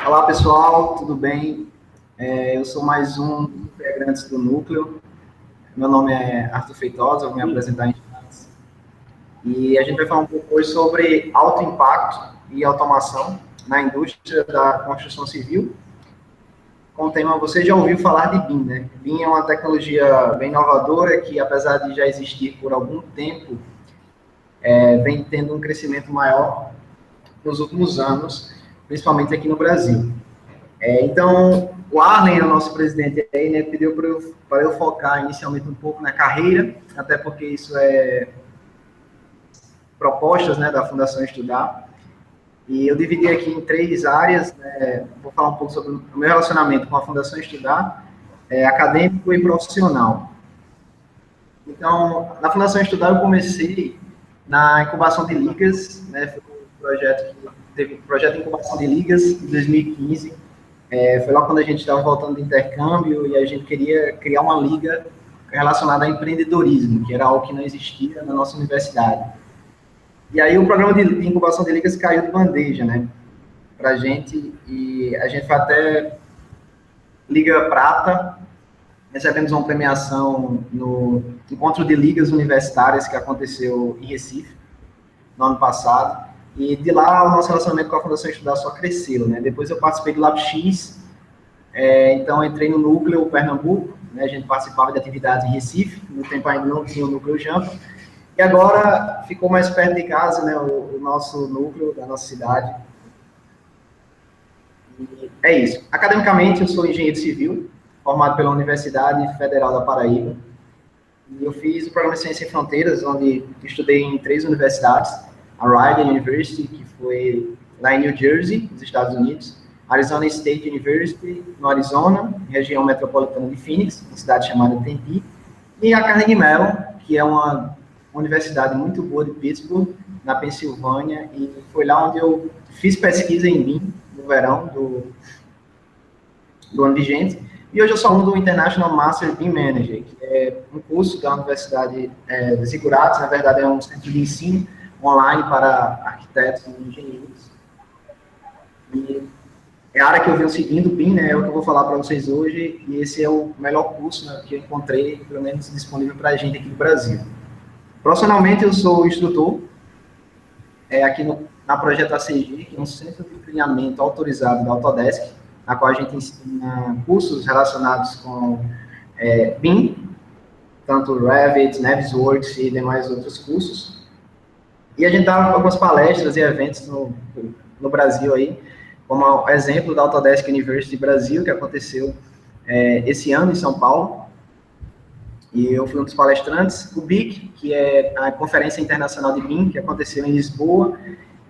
Olá, pessoal, tudo bem? Eu sou mais um dos integrantes do Núcleo. Meu nome é Arthur Feitosa, vou me apresentar em instantes. E a gente vai falar um pouco hoje sobre alto impacto e automação na indústria da construção civil. Com o tema, você já ouviu falar de BIM, né? BIM é uma tecnologia bem inovadora que, apesar de já existir por algum tempo, vem tendo um crescimento maior nos últimos anos, principalmente aqui no Brasil. Então, o Arlen, o nosso presidente aí, né, pediu para eu focar inicialmente um pouco na carreira, até porque isso é propostas, né, da Fundação Estudar. E eu dividi aqui em 3 áreas, né, vou falar um pouco sobre o meu relacionamento com a Fundação Estudar, acadêmico e profissional. Então, na Fundação Estudar eu comecei na incubação de ligas, né, foi um projeto que teve um projeto de incubação de ligas em 2015. Foi lá quando a gente estava voltando de intercâmbio e a gente queria criar uma liga relacionada a empreendedorismo, que era algo que não existia na nossa universidade. E aí o programa de incubação de ligas caiu de bandeja, né, para a gente, e a gente foi até Liga Prata, recebemos uma premiação no Encontro de Ligas Universitárias que aconteceu em Recife, no ano passado. E de lá, o nosso relacionamento com a Fundação Estudar só cresceu, né? Depois eu participei do LabX, então entrei no Núcleo Pernambuco, né? A gente participava de atividades em Recife, no tempo ainda não tinha o Núcleo Jampa, e agora ficou mais perto de casa, né? O nosso núcleo da nossa cidade. E é isso. Academicamente, eu sou engenheiro civil, formado pela Universidade Federal da Paraíba, e eu fiz o programa de Ciência Sem Fronteiras, onde estudei em 3 universidades, a Rider University, que foi lá em New Jersey, nos Estados Unidos, Arizona State University, no Arizona, região metropolitana de Phoenix, uma cidade chamada Tempe, e a Carnegie Mellon, que é uma universidade muito boa de Pittsburgh, na Pensilvânia, e foi lá onde eu fiz pesquisa em BIM, no verão do ano vigente, e hoje eu sou aluno do International Master BIM Manager, que é um curso da Universidade de Zigurates, na verdade é um centro de ensino online para arquitetos e engenheiros. E é a área que eu venho seguindo, BIM, né, é o que eu vou falar para vocês hoje, e esse é o melhor curso, né, que eu encontrei, pelo menos disponível para a gente aqui no Brasil. Profissionalmente, eu sou instrutor, aqui na Projeto ACG, que é um centro de treinamento autorizado da Autodesk, na qual a gente ensina cursos relacionados com BIM, tanto Revit, Navisworks e demais outros cursos. E a gente dá algumas palestras e eventos no Brasil aí, como exemplo da Autodesk University Brasil, que aconteceu esse ano em São Paulo. E eu fui um dos palestrantes. O BIC, que é a Conferência Internacional de BIM, que aconteceu em Lisboa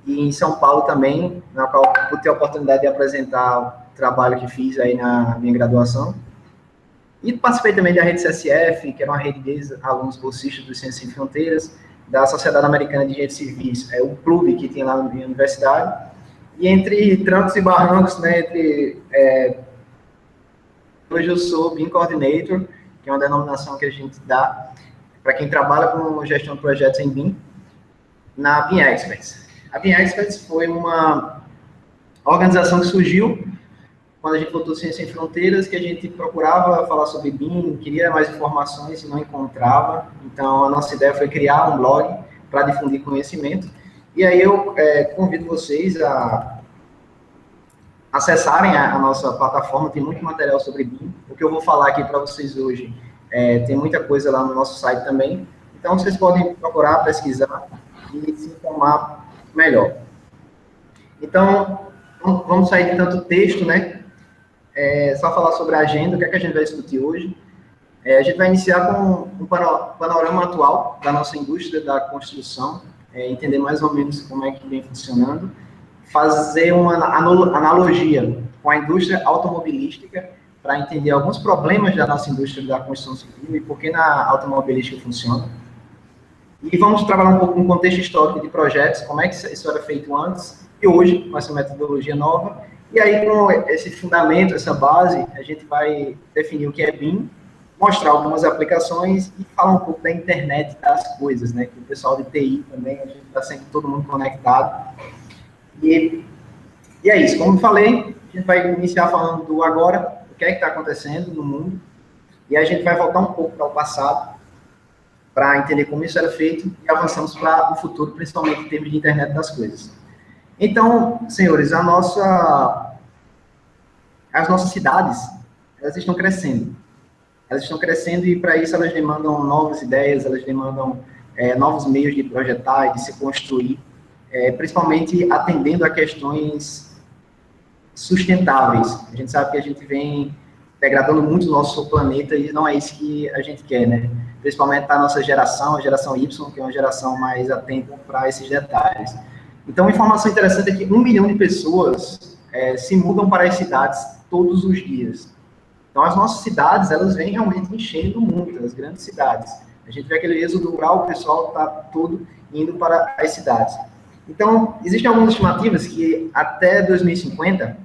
e em São Paulo também, na qual eu tive a oportunidade de apresentar o trabalho que fiz aí na minha graduação. E participei também da rede CSF, que era uma rede de alunos bolsistas do Ciência Sem Fronteiras, da Sociedade Americana de Engenheiros Civis, o clube que tinha lá na minha universidade. E entre trancos e barrancos, né, hoje eu sou BIM Coordinator, que é uma denominação que a gente dá para quem trabalha com gestão de projetos em BIM, na BIM Experts. A BIM Experts foi uma organização que surgiu quando a gente botou Ciência Sem Fronteiras, que a gente procurava falar sobre BIM, queria mais informações e não encontrava. Então, a nossa ideia foi criar um blog para difundir conhecimento. E aí eu convido vocês a acessarem a nossa plataforma, tem muito material sobre BIM. O que eu vou falar aqui para vocês hoje, tem muita coisa lá no nosso site também. Então, vocês podem procurar, pesquisar e se informar melhor. Então, vamos sair de tanto texto, né? Só falar sobre a agenda, o que é que a gente vai discutir hoje. A gente vai iniciar com um panorama atual da nossa indústria da construção, entender mais ou menos como é que vem funcionando, fazer uma analogia com a indústria automobilística, para entender alguns problemas da nossa indústria da construção civil e por que na automobilística funciona. E vamos trabalhar um pouco no contexto histórico de projetos, como é que isso era feito antes e hoje, com essa metodologia nova. E aí, com esse fundamento, essa base, a gente vai definir o que é BIM, mostrar algumas aplicações e falar um pouco da internet das coisas, né? Que o pessoal de TI também, a gente está sempre todo mundo conectado. E é isso, como eu falei, A gente vai iniciar falando do agora, o que é que está acontecendo no mundo, e a gente vai voltar um pouco para o passado, para entender como isso era feito, e avançamos para o futuro, principalmente em termos de internet das coisas. Então, senhores, as nossas cidades, elas estão crescendo. Elas estão crescendo e, para isso, elas demandam novas ideias, elas demandam novos meios de projetar e de se construir, principalmente atendendo a questões sustentáveis. A gente sabe que a gente vem degradando muito o nosso planeta e não é isso que a gente quer, né? Principalmente para a nossa geração, a geração Y, que é uma geração mais atenta para esses detalhes. Então, uma informação interessante é que 1 milhão de pessoas se mudam para as cidades todos os dias. Então, as nossas cidades, elas vêm realmente enchendo muito, as grandes cidades. A gente vê aquele êxodo rural, o pessoal está todo indo para as cidades. Então, existem algumas estimativas que até 2050,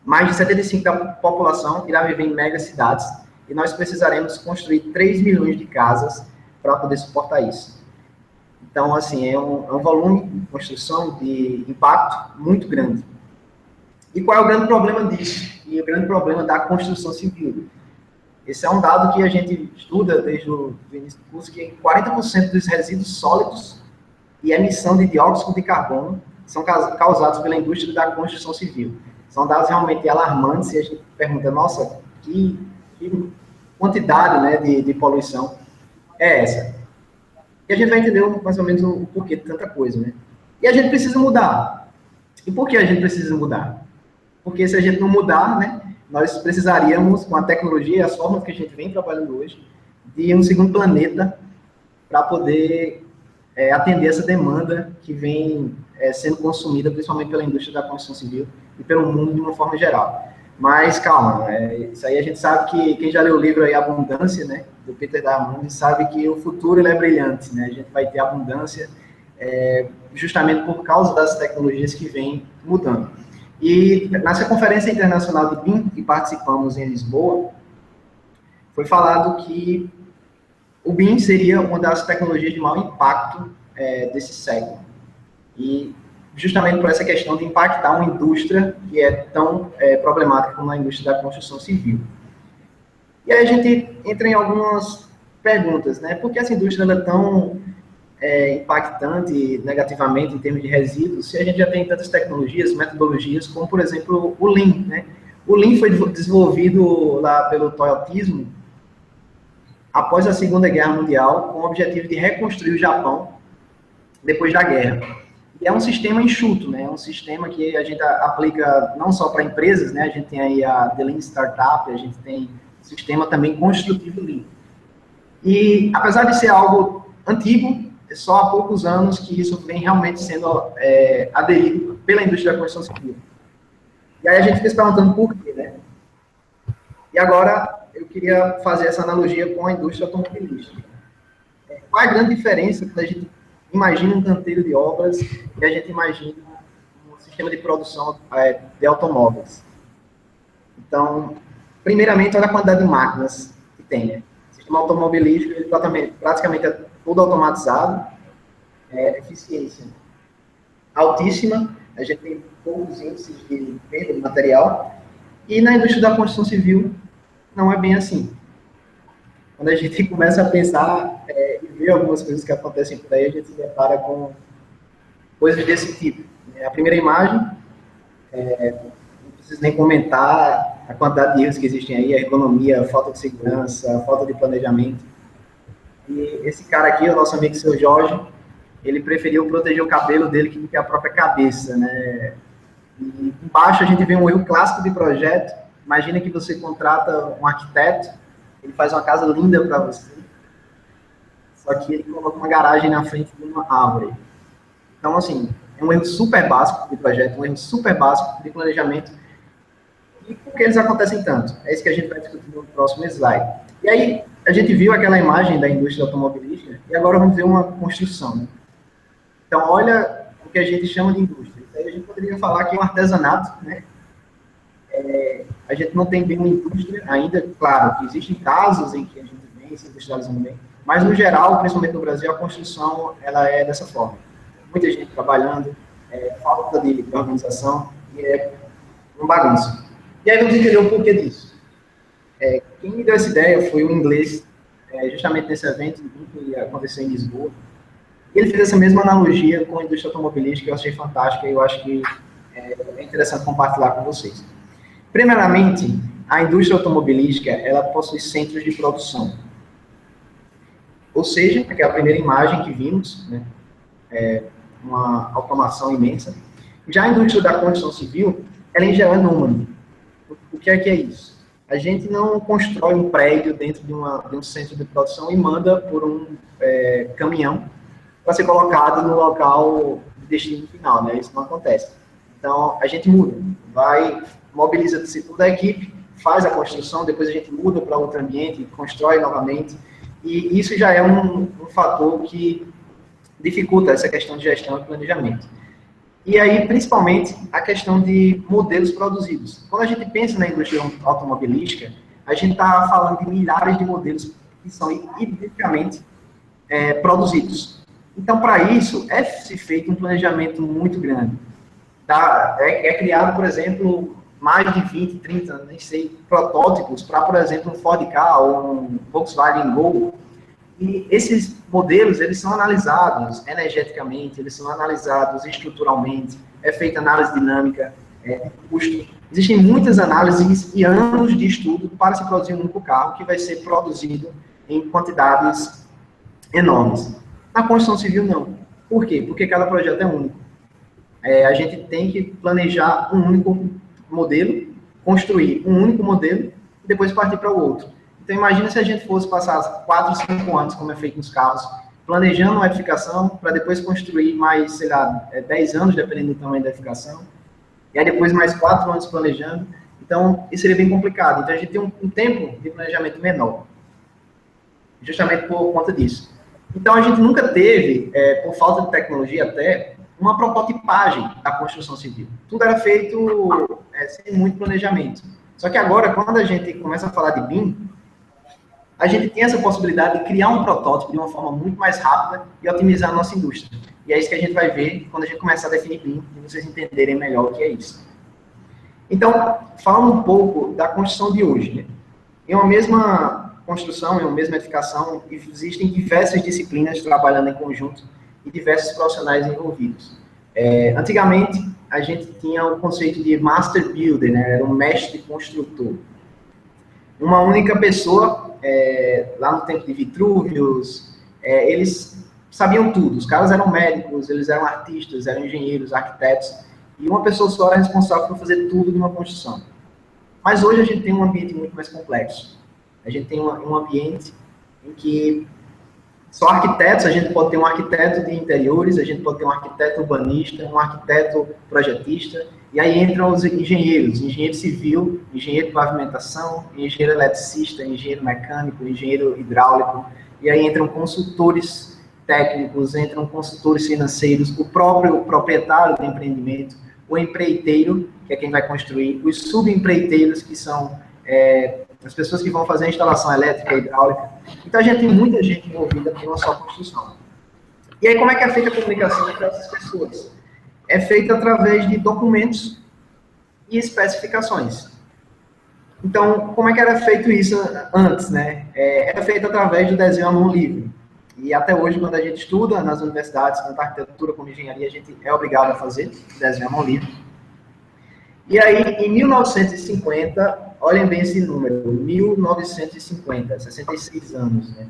mais de 75% da população irá viver em megacidades e nós precisaremos construir 3 milhões de casas para poder suportar isso. Então, assim, é um volume de construção, de impacto muito grande. E qual é o grande problema disso? E o grande problema da construção civil? Esse é um dado que a gente estuda desde o início do curso, que 40% dos resíduos sólidos e emissão de dióxido de carbono são causados pela indústria da construção civil. São dados realmente alarmantes e a gente pergunta, nossa, que quantidade, né, de poluição é essa? E a gente vai entender mais ou menos o porquê de tanta coisa, né? E a gente precisa mudar. E por que a gente precisa mudar? Porque se a gente não mudar, né, nós precisaríamos, com a tecnologia e as formas que a gente vem trabalhando hoje, de um segundo planeta para poder atender essa demanda que vem sendo consumida, principalmente pela indústria da construção civil e pelo mundo de uma forma geral. Mas, calma, isso aí a gente sabe que, quem já leu o livro aí, Abundância, né, do Peter Diamandis, sabe que o futuro ele é brilhante, né, a gente vai ter abundância justamente por causa das tecnologias que vêm mudando. E nessa conferência internacional de BIM, que participamos em Lisboa, foi falado que o BIM seria uma das tecnologias de maior impacto desse século. E justamente por essa questão de impactar uma indústria que é tão problemática como a indústria da construção civil. E aí a gente entra em algumas perguntas, né? Por que essa indústria ela é tão impactante negativamente em termos de resíduos, se a gente já tem tantas tecnologias, metodologias, como, por exemplo, o Lean, né? O Lean foi desenvolvido lá pelo Toyotismo após a Segunda Guerra Mundial, com o objetivo de reconstruir o Japão depois da guerra. E é um sistema enxuto, né? É um sistema que a gente aplica não só para empresas, né? A gente tem aí a The Lean Startup, a gente tem sistema também construtivo Lean. E, apesar de ser algo antigo, é só há poucos anos que isso vem realmente sendo aderido pela indústria da construção civil. E aí a gente fica se perguntando por quê, né? E agora eu queria fazer essa analogia com a indústria automobilística. Qual é a grande diferença quando a gente imagina um canteiro de obras e a gente imagina um sistema de produção de automóveis? Então, primeiramente, olha a quantidade de máquinas que tem, né? O sistema automobilístico, ele praticamente é todo automatizado, eficiência altíssima, a gente tem poucos índices de perda de material, e na indústria da construção civil não é bem assim. Quando a gente começa a pensar e ver algumas coisas que acontecem por aí, a gente se depara com coisas desse tipo. A primeira imagem, não preciso nem comentar a quantidade de erros que existem aí, a ergonomia, a falta de segurança, a falta de planejamento. E esse cara aqui, o nosso amigo seu Jorge, ele preferiu proteger o cabelo dele do que a própria cabeça, né? E embaixo a gente vê um erro clássico de projeto. Imagina que você contrata um arquiteto, ele faz uma casa linda para você, só que ele coloca uma garagem na frente de uma árvore. Então, assim, é um erro super básico de projeto, um erro super básico de planejamento. E por que eles acontecem tanto? É isso que a gente vai discutir no próximo slide. E aí, a gente viu aquela imagem da indústria automobilística, e agora vamos ver uma construção, né? Então, olha o que a gente chama de indústria. Isso aí a gente poderia falar que é um artesanato, né? A gente não tem bem uma indústria ainda, claro, que existem casos em que a gente vem se industrializando bem, mas no geral, principalmente no Brasil, a construção ela é dessa forma. Muita gente trabalhando, falta de organização, e uma bagunça. E aí vamos entender o porquê disso. Quem me deu essa ideia foi um inglês, justamente nesse evento que aconteceu em Lisboa. Ele fez essa mesma analogia com a indústria automobilística, que eu achei fantástica e eu acho que é interessante compartilhar com vocês. Primeiramente, a indústria automobilística, ela possui centros de produção. Ou seja, aquela primeira imagem que vimos, né, uma automação imensa. Já a indústria da construção civil, ela em geral é nômade. O que é isso? A gente não constrói um prédio dentro de um centro de produção e manda por um caminhão para ser colocado no local de destino final, né? Isso não acontece. Então, a gente muda, mobiliza-se toda a equipe, faz a construção, depois a gente muda para outro ambiente, constrói novamente, e isso já é um fator que dificulta essa questão de gestão e planejamento. E aí, principalmente, a questão de modelos produzidos. Quando a gente pensa na indústria automobilística, a gente está falando de milhares de modelos que são identicamente produzidos. Então, para isso, se feito um planejamento muito grande. Criado, por exemplo, mais de 20, 30, nem sei, protótipos para, por exemplo, um Ford Ka ou um Volkswagen Gol. E esses modelos, eles são analisados energeticamente, eles são analisados estruturalmente, é feita análise dinâmica, custo. Existem muitas análises e anos de estudo para se produzir um único carro que vai ser produzido em quantidades enormes. Na construção civil, não. Por quê? Porque cada projeto é único. A gente tem que planejar um único modelo, construir um único modelo e depois partir para o outro. Então, imagina se a gente fosse passar 4, 5 anos, como é feito nos carros, planejando uma edificação para depois construir mais, sei lá, 10 anos, dependendo do tamanho da edificação, e aí depois mais 4 anos planejando. Então, isso seria bem complicado. Então, a gente tem um tempo de planejamento menor, justamente por conta disso. Então, a gente nunca teve, por falta de tecnologia até, uma prototipagem da construção civil. Tudo era feito sem muito planejamento. Só que agora, quando a gente começa a falar de BIM, a gente tem essa possibilidade de criar um protótipo de uma forma muito mais rápida e otimizar a nossa indústria. E é isso que a gente vai ver quando a gente começar a definir BIM, e vocês entenderem melhor o que é isso. Então, falando um pouco da construção de hoje, né? Em uma mesma construção, em uma mesma edificação, existem diversas disciplinas trabalhando em conjunto e diversos profissionais envolvidos. Antigamente, a gente tinha o conceito de master builder, né? Era um mestre construtor. Uma única pessoa, lá no tempo de Vitruvius, eles sabiam tudo. Os caras eram médicos, eles eram artistas, eram engenheiros, arquitetos, e uma pessoa só era responsável por fazer tudo de uma construção. Mas hoje a gente tem um ambiente muito mais complexo. A gente tem um ambiente em que só arquitetos, a gente pode ter um arquiteto de interiores, a gente pode ter um arquiteto urbanista, um arquiteto projetista, e aí entram os engenheiros, engenheiro civil, engenheiro de pavimentação, engenheiro eletricista, engenheiro mecânico, engenheiro hidráulico, e aí entram consultores técnicos, entram consultores financeiros, o próprio proprietário do empreendimento, o empreiteiro, que é quem vai construir, os subempreiteiros, que são as pessoas que vão fazer a instalação elétrica e hidráulica. Então, a gente tem muita gente envolvida em uma só construção. E aí, como é que é feita a comunicação entre essas pessoas? É feita através de documentos e especificações. Então, como é que era feito isso antes, né? Era feito através do desenho à mão livre. E até hoje, quando a gente estuda nas universidades, tanto arquitetura como engenharia, a gente é obrigado a fazer desenho à mão livre. E aí, em 1950, olhem bem esse número, 1950, 66 anos, né?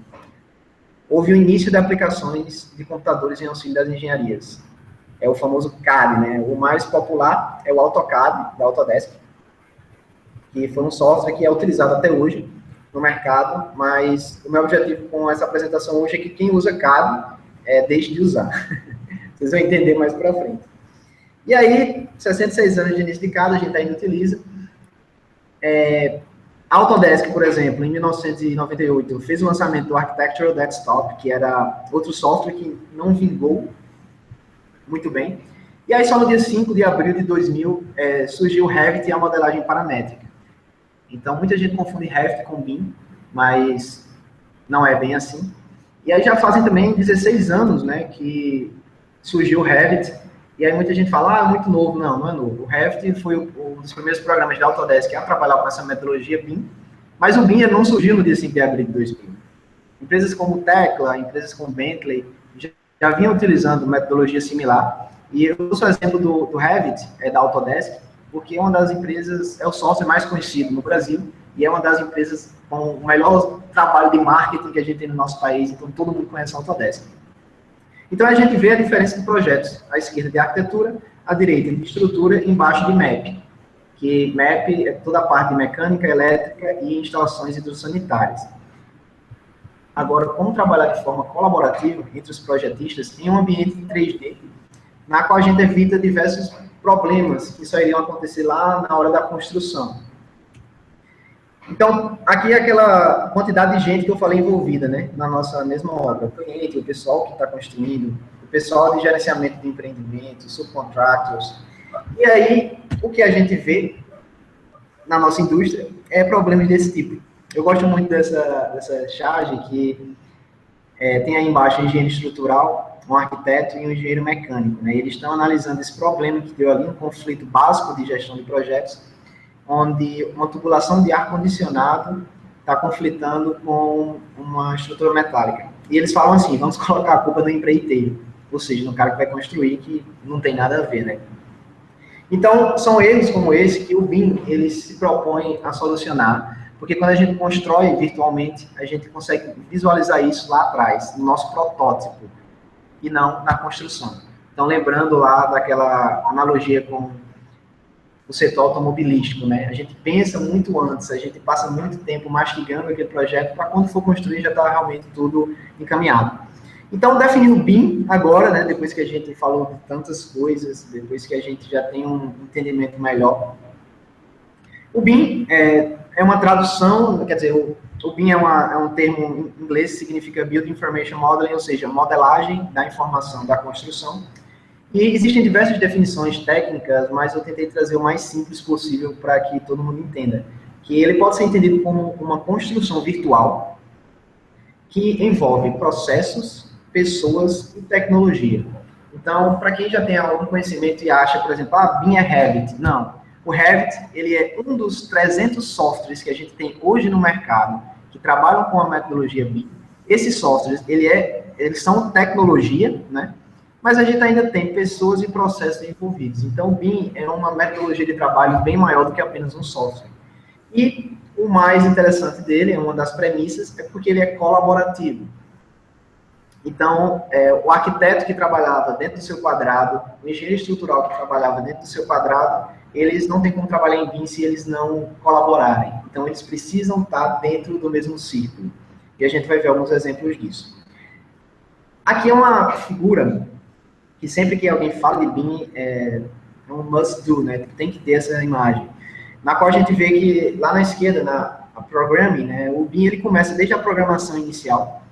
Houve o início de aplicações de computadores em auxílio das engenharias. É o famoso CAD, né? O mais popular é o AutoCAD, da Autodesk, que foi um software que é utilizado até hoje no mercado, mas o meu objetivo com essa apresentação hoje é que quem usa CAD deixe de usar. Vocês vão entender mais para frente. E aí, 66 anos de início de CAD, a gente ainda utiliza. A Autodesk, por exemplo, em 1998, fez o lançamento do Architectural Desktop, que era outro software que não vingou muito bem. E aí, só no dia 5 de abril de 2000, surgiu o Revit e a modelagem paramétrica. Então, muita gente confunde Revit com BIM, mas não é bem assim. E aí já fazem também 16 anos, né, que surgiu o Revit, E aí muita gente fala, é muito novo. Não, não é novo. O Revit foi um dos primeiros programas da Autodesk a trabalhar com essa metodologia BIM, mas o BIM não surgiu no dia 5 de abril de 2000. Empresas como Tekla, empresas como Bentley, já vinham utilizando metodologia similar. E eu uso o exemplo do Revit, da Autodesk, porque é uma das empresas, é o software mais conhecido no Brasil, e é uma das empresas com o melhor trabalho de marketing que a gente tem no nosso país, então todo mundo conhece a Autodesk. Então a gente vê a diferença de projetos, à esquerda de arquitetura, à direita de estrutura, embaixo de MEP, que MEP é toda a parte de mecânica, elétrica e instalações hidrossanitárias. Agora, como trabalhar de forma colaborativa entre os projetistas em um ambiente 3D, na qual a gente evita diversos problemas que só iriam acontecer lá na hora da construção. Então, aqui é aquela quantidade de gente que eu falei envolvida, né, na nossa mesma obra. O cliente, o pessoal que está construindo, o pessoal de gerenciamento de empreendimento, subcontractors. E aí, o que a gente vê na nossa indústria é problemas desse tipo. Eu gosto muito dessa charge que tem aí embaixo engenheiro estrutural, um arquiteto e um engenheiro mecânico, né? Eles estão analisando esse problema que deu ali, um conflito básico de gestão de projetos, onde uma tubulação de ar-condicionado está conflitando com uma estrutura metálica. E eles falam assim, vamos colocar a culpa no empreiteiro, ou seja, no cara que vai construir, que não tem nada a ver, né? Então, são erros como esse que o BIM, ele se propõe a solucionar, porque quando a gente constrói virtualmente, a gente consegue visualizar isso lá atrás, no nosso protótipo, e não na construção. Então, lembrando lá daquela analogia com o setor automobilístico, né? A gente pensa muito antes, a gente passa muito tempo mastigando aquele projeto para quando for construir já está realmente tudo encaminhado. Então, definindo o BIM agora, né? Depois que a gente falou de tantas coisas, depois que a gente já tem um entendimento melhor. O BIM é uma tradução, quer dizer, o BIM é um termo em inglês que significa Build Information Modeling, ou seja, modelagem da informação da construção. E existem diversas definições técnicas, mas eu tentei trazer o mais simples possível para que todo mundo entenda. Que ele pode ser entendido como uma construção virtual que envolve processos, pessoas e tecnologia. Então, para quem já tem algum conhecimento e acha, por exemplo, BIM é Revit. Não. O Revit, ele é um dos 300 softwares que a gente tem hoje no mercado que trabalham com a metodologia BIM. Esses softwares, eles são tecnologia, né? Mas a gente ainda tem pessoas e processos envolvidos. Então, o BIM é uma metodologia de trabalho bem maior do que apenas um software. E o mais interessante dele, uma das premissas, é porque ele é colaborativo. Então, o arquiteto que trabalhava dentro do seu quadrado, o engenheiro estrutural que trabalhava dentro do seu quadrado, eles não têm como trabalhar em BIM se eles não colaborarem. Então, eles precisam estar dentro do mesmo círculo. E a gente vai ver alguns exemplos disso. Aqui é uma figura que sempre que alguém fala de BIM, é um must-do, né? Tem que ter essa imagem. Na qual a gente vê que, lá na esquerda, na programming, né? O BIM, ele começa desde a programação inicial,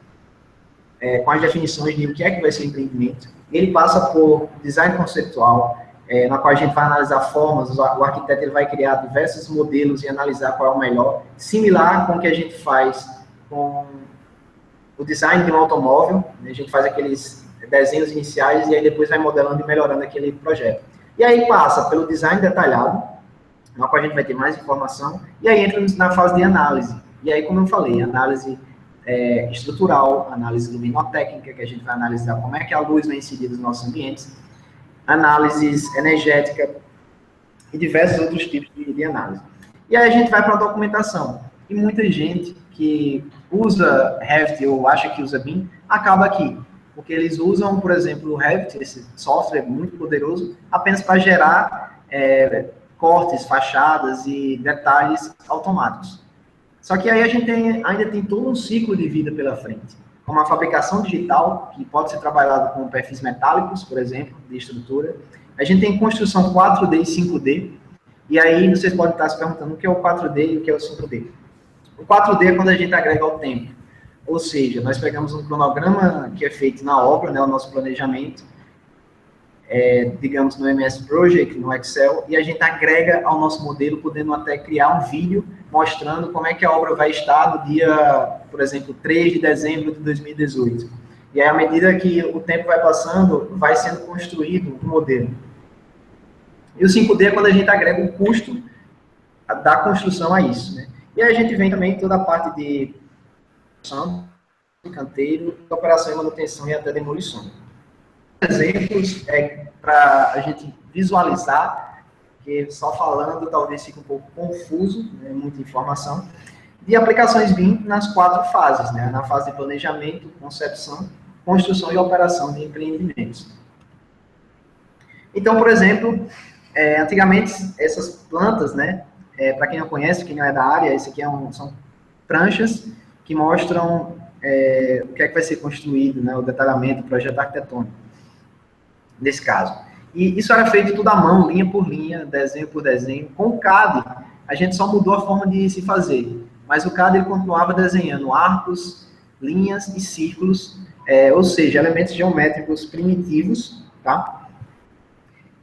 com as definições de o que é que vai ser empreendimento. Ele passa por design conceitual, na qual a gente vai analisar formas, o arquiteto ele vai criar diversos modelos e analisar qual é o melhor, similar com o que a gente faz com o design de um automóvel, né? A gente faz aqueles desenhos iniciais e aí depois vai modelando e melhorando aquele projeto. E aí passa pelo design detalhado, na qual a gente vai ter mais informação, e aí entra na fase de análise. E aí, como eu falei, análise estrutural, análise luminotécnica, que a gente vai analisar como é que a luz vai incidir nos nossos ambientes, análise energética e diversos outros tipos de análise. E aí a gente vai para a documentação. E muita gente que usa Revit ou acha que usa BIM, acaba aqui. Porque eles usam, por exemplo, o Revit, esse software muito poderoso, apenas para gerar cortes, fachadas e detalhes automáticos. Só que aí a gente ainda tem todo um ciclo de vida pela frente, como a fabricação digital, que pode ser trabalhado com perfis metálicos, por exemplo, de estrutura. A gente tem construção 4D e 5D, e aí vocês podem estar se perguntando o que é o 4D e o que é o 5D. O 4D é quando a gente agrega ao tempo, ou seja, nós pegamos um cronograma que é feito na obra, né, o nosso planejamento, digamos no MS Project, no Excel, e a gente agrega ao nosso modelo, podendo até criar um vídeo mostrando como é que a obra vai estar no dia, por exemplo, 3 de dezembro de 2018. E aí, à medida que o tempo vai passando, vai sendo construído um modelo. E o 5D é quando a gente agrega o custo da construção a isso, né? E aí a gente vem também toda a parte de canteiro, operação e manutenção e até demolição. Exemplos para a gente visualizar, que só falando talvez fique um pouco confuso, né, muita informação, de aplicações BIM nas 4 fases, né? Na fase de planejamento, concepção, construção e operação de empreendimentos. Então, por exemplo, antigamente essas plantas, né, para quem não conhece, quem não é da área, esse aqui são pranchas que mostram o que é que vai ser construído, né, o detalhamento, o projeto arquitetônico, nesse caso. E isso era feito tudo à mão, linha por linha, desenho por desenho. Com o CAD, a gente só mudou a forma de se fazer, mas o CAD ele continuava desenhando arcos, linhas e círculos, ou seja, elementos geométricos primitivos, tá?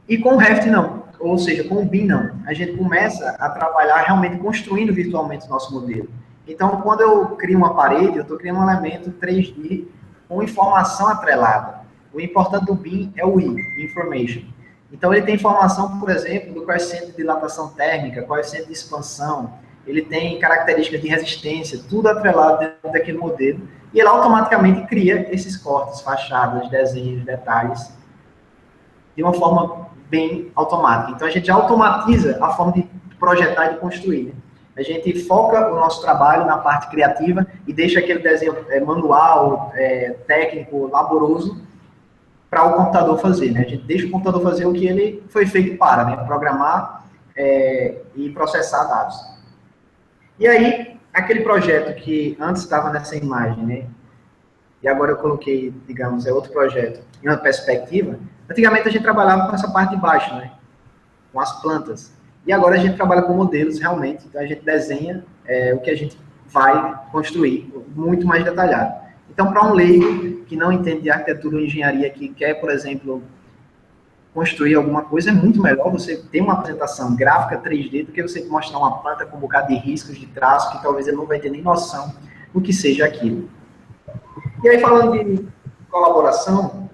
E com o Revit não, ou seja, com o BIM não. A gente começa a trabalhar realmente construindo virtualmente o nosso modelo. Então, quando eu crio uma parede, eu estou criando um elemento 3D com informação atrelada. O importante do BIM é o I, Information. Então, ele tem informação, por exemplo, do coeficiente de dilatação térmica, coeficiente de expansão, ele tem características de resistência, tudo atrelado dentro daquele modelo, e ele automaticamente cria esses cortes, fachadas, desenhos, detalhes, de uma forma bem automática. Então, a gente já automatiza a forma de projetar e de construir, né? A gente foca o nosso trabalho na parte criativa e deixa aquele desenho manual, técnico, laboroso, para o computador fazer, né? A gente deixa o computador fazer o que ele foi feito para, né? Programar e processar dados. E aí, aquele projeto que antes estava nessa imagem, né? E agora eu coloquei, digamos, outro projeto em uma perspectiva. Antigamente a gente trabalhava com essa parte de baixo, né? Com as plantas. E agora a gente trabalha com modelos, realmente. Então a gente desenha o que a gente vai construir, muito mais detalhado. Então, para um leigo que não entende de arquitetura ou engenharia, que quer, por exemplo, construir alguma coisa, é muito melhor você ter uma apresentação gráfica 3D do que você mostrar uma planta com um bocado de riscos de traço, que talvez ele não vai ter nem noção do que seja aquilo. E aí, falando de colaboração,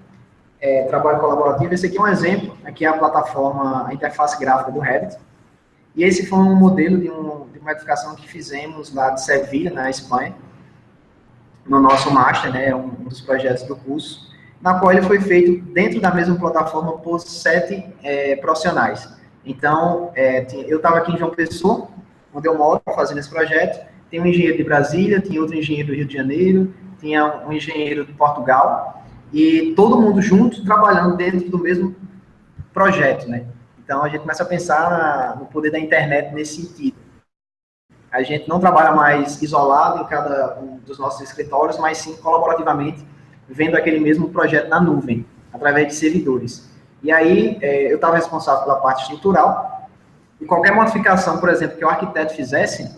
trabalho colaborativo, esse aqui é um exemplo, aqui é a plataforma, a interface gráfica do Revit, e esse foi um modelo de uma edificação que fizemos lá de Sevilha, na Espanha, no nosso Master, né, um dos projetos do curso, na qual ele foi feito dentro da mesma plataforma por 7 profissionais. Então, eu estava aqui em João Pessoa, onde eu moro, fazendo esse projeto, tem um engenheiro de Brasília, tem outro engenheiro do Rio de Janeiro, tinha um engenheiro de Portugal, e todo mundo junto, trabalhando dentro do mesmo projeto, né? Então, a gente começa a pensar no poder da internet nesse sentido. A gente não trabalha mais isolado em cada um dos nossos escritórios, mas sim colaborativamente, vendo aquele mesmo projeto na nuvem, através de servidores. E aí, eu estava responsável pela parte estrutural, e qualquer modificação, por exemplo, que o arquiteto fizesse,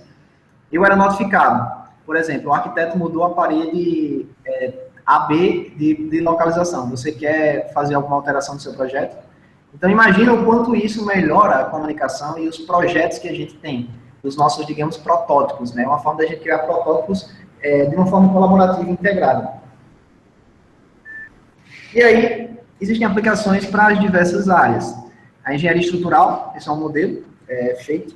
eu era notificado. Por exemplo, o arquiteto mudou a parede AB de localização. Você quer fazer alguma alteração no seu projeto? Então, imagina o quanto isso melhora a comunicação e os projetos que a gente tem, dos nossos, digamos, protótipos, né? Uma forma da gente criar protótipos de uma forma colaborativa e integrada. E aí, existem aplicações para as diversas áreas. A engenharia estrutural, esse é um modelo feito.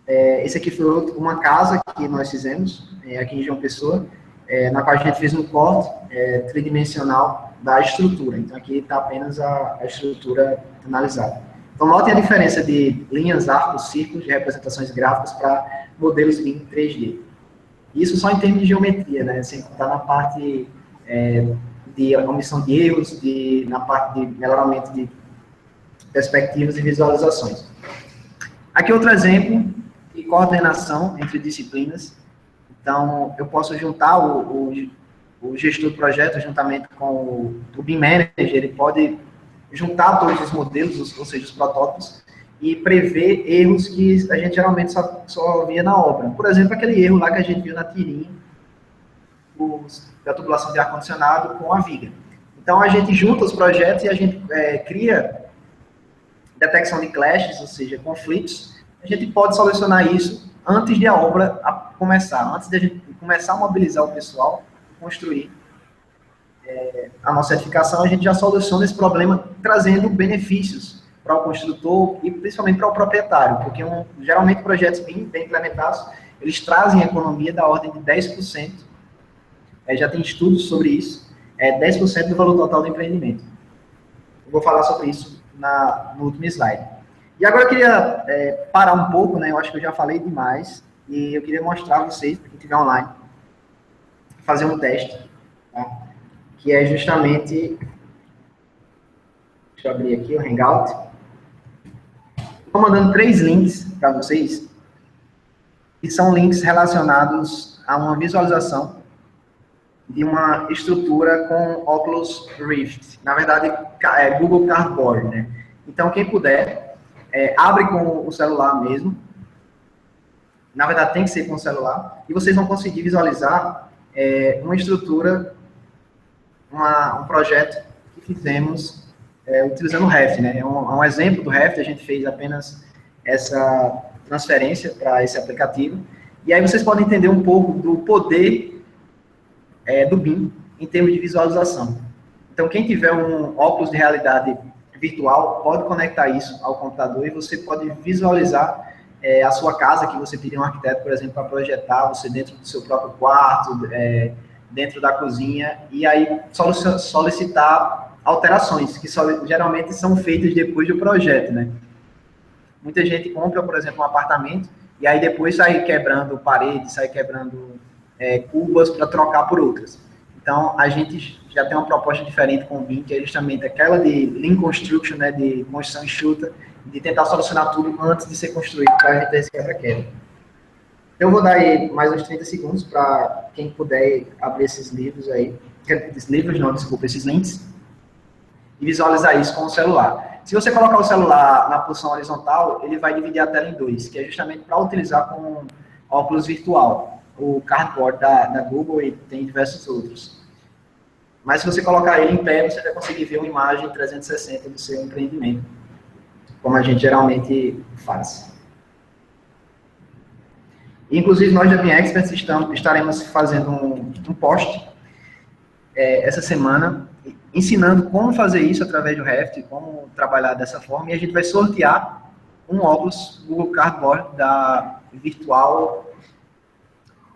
Esse aqui foi uma casa que nós fizemos, aqui em João Pessoa, na qual a gente fez um corte tridimensional da estrutura. Então, aqui está apenas a estrutura analisada. Então, notem a diferença de linhas, arcos, círculos, de representações gráficas para modelos BIM 3D. Isso só em termos de geometria, né? Sem contar na parte de omissão de erros, na parte de melhoramento de perspectivas e visualizações. Aqui outro exemplo de coordenação entre disciplinas. Então, eu posso juntar o gestor do projeto, juntamente com o BIM Manager, ele pode juntar todos os modelos, ou seja, os protótipos, e prever erros que a gente geralmente só via na obra. Por exemplo, aquele erro lá que a gente viu na tirinha, da tubulação de ar-condicionado com a viga. Então, a gente junta os projetos e a gente cria detecção de clashes, ou seja, conflitos. A gente pode solucionar isso antes de a obra começar, antes de a gente começar a mobilizar o pessoal construir a nossa edificação, a gente já soluciona esse problema trazendo benefícios para o construtor e principalmente para o proprietário, porque geralmente projetos bem implementados, eles trazem economia da ordem de 10%, já tem estudos sobre isso, 10% do valor total do empreendimento. Eu vou falar sobre isso no último slide. E agora eu queria parar um pouco, né? Eu acho que eu já falei demais, e eu queria mostrar a vocês, para quem estiver online, fazer um teste, tá? Que é justamente... Deixa eu abrir aqui o Hangout. Estou mandando 3 links para vocês, que são links relacionados a uma visualização de uma estrutura com Oculus Rift. Na verdade, é Google Cardboard, né? Então, quem puder, abre com o celular mesmo. Na verdade, tem que ser com o celular. E vocês vão conseguir visualizar uma estrutura, um projeto que fizemos utilizando o Raft, né? É um exemplo do Raft, a gente fez apenas essa transferência para esse aplicativo. E aí vocês podem entender um pouco do poder do BIM em termos de visualização. Então, quem tiver um óculos de realidade virtual, pode conectar isso ao computador e você pode visualizar a sua casa, que você pediu um arquiteto, por exemplo, para projetar, você dentro do seu próprio quarto, dentro da cozinha, e aí solicitar alterações, que geralmente são feitas depois do projeto, né? Muita gente compra, por exemplo, um apartamento, e aí depois sai quebrando paredes, sai quebrando cubas para trocar por outras. Então, a gente já tem uma proposta diferente com o BIM, que é justamente aquela de Lean Construction, né, de construção enxuta, de tentar solucionar tudo antes de ser construído, para evitar esse quebra-quebra. Eu vou dar aí mais uns 30 segundos para quem puder abrir esses livros aí, esses links, e visualizar isso com o celular. Se você colocar o celular na posição horizontal, ele vai dividir a tela em 2, que é justamente para utilizar com óculos virtual, o Cardboard da Google e tem diversos outros. Mas se você colocar ele em pé, você vai conseguir ver uma imagem 360 do seu empreendimento, como a gente geralmente faz. Inclusive, nós da BIM Experts estaremos fazendo um post essa semana, ensinando como fazer isso através do Raft, como trabalhar dessa forma, e a gente vai sortear um óculos Google Cardboard da Virtual,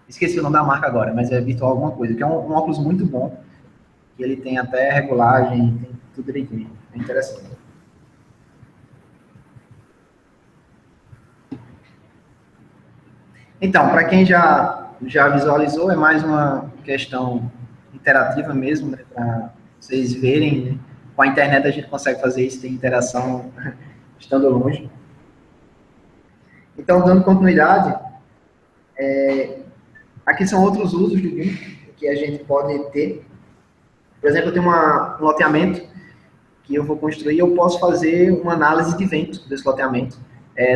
esqueci o nome da marca agora, mas é Virtual alguma coisa, que é um óculos muito bom, que ele tem até regulagem, tem tudo direitinho, é interessante. Então, para quem já visualizou, é mais uma questão interativa mesmo, né, para vocês verem, né? Com a internet a gente consegue fazer isso, tem interação estando longe. Então, dando continuidade, aqui são outros usos do BIM que a gente pode ter. Por exemplo, eu tenho um loteamento que eu vou construir, eu posso fazer uma análise de vento desse loteamento.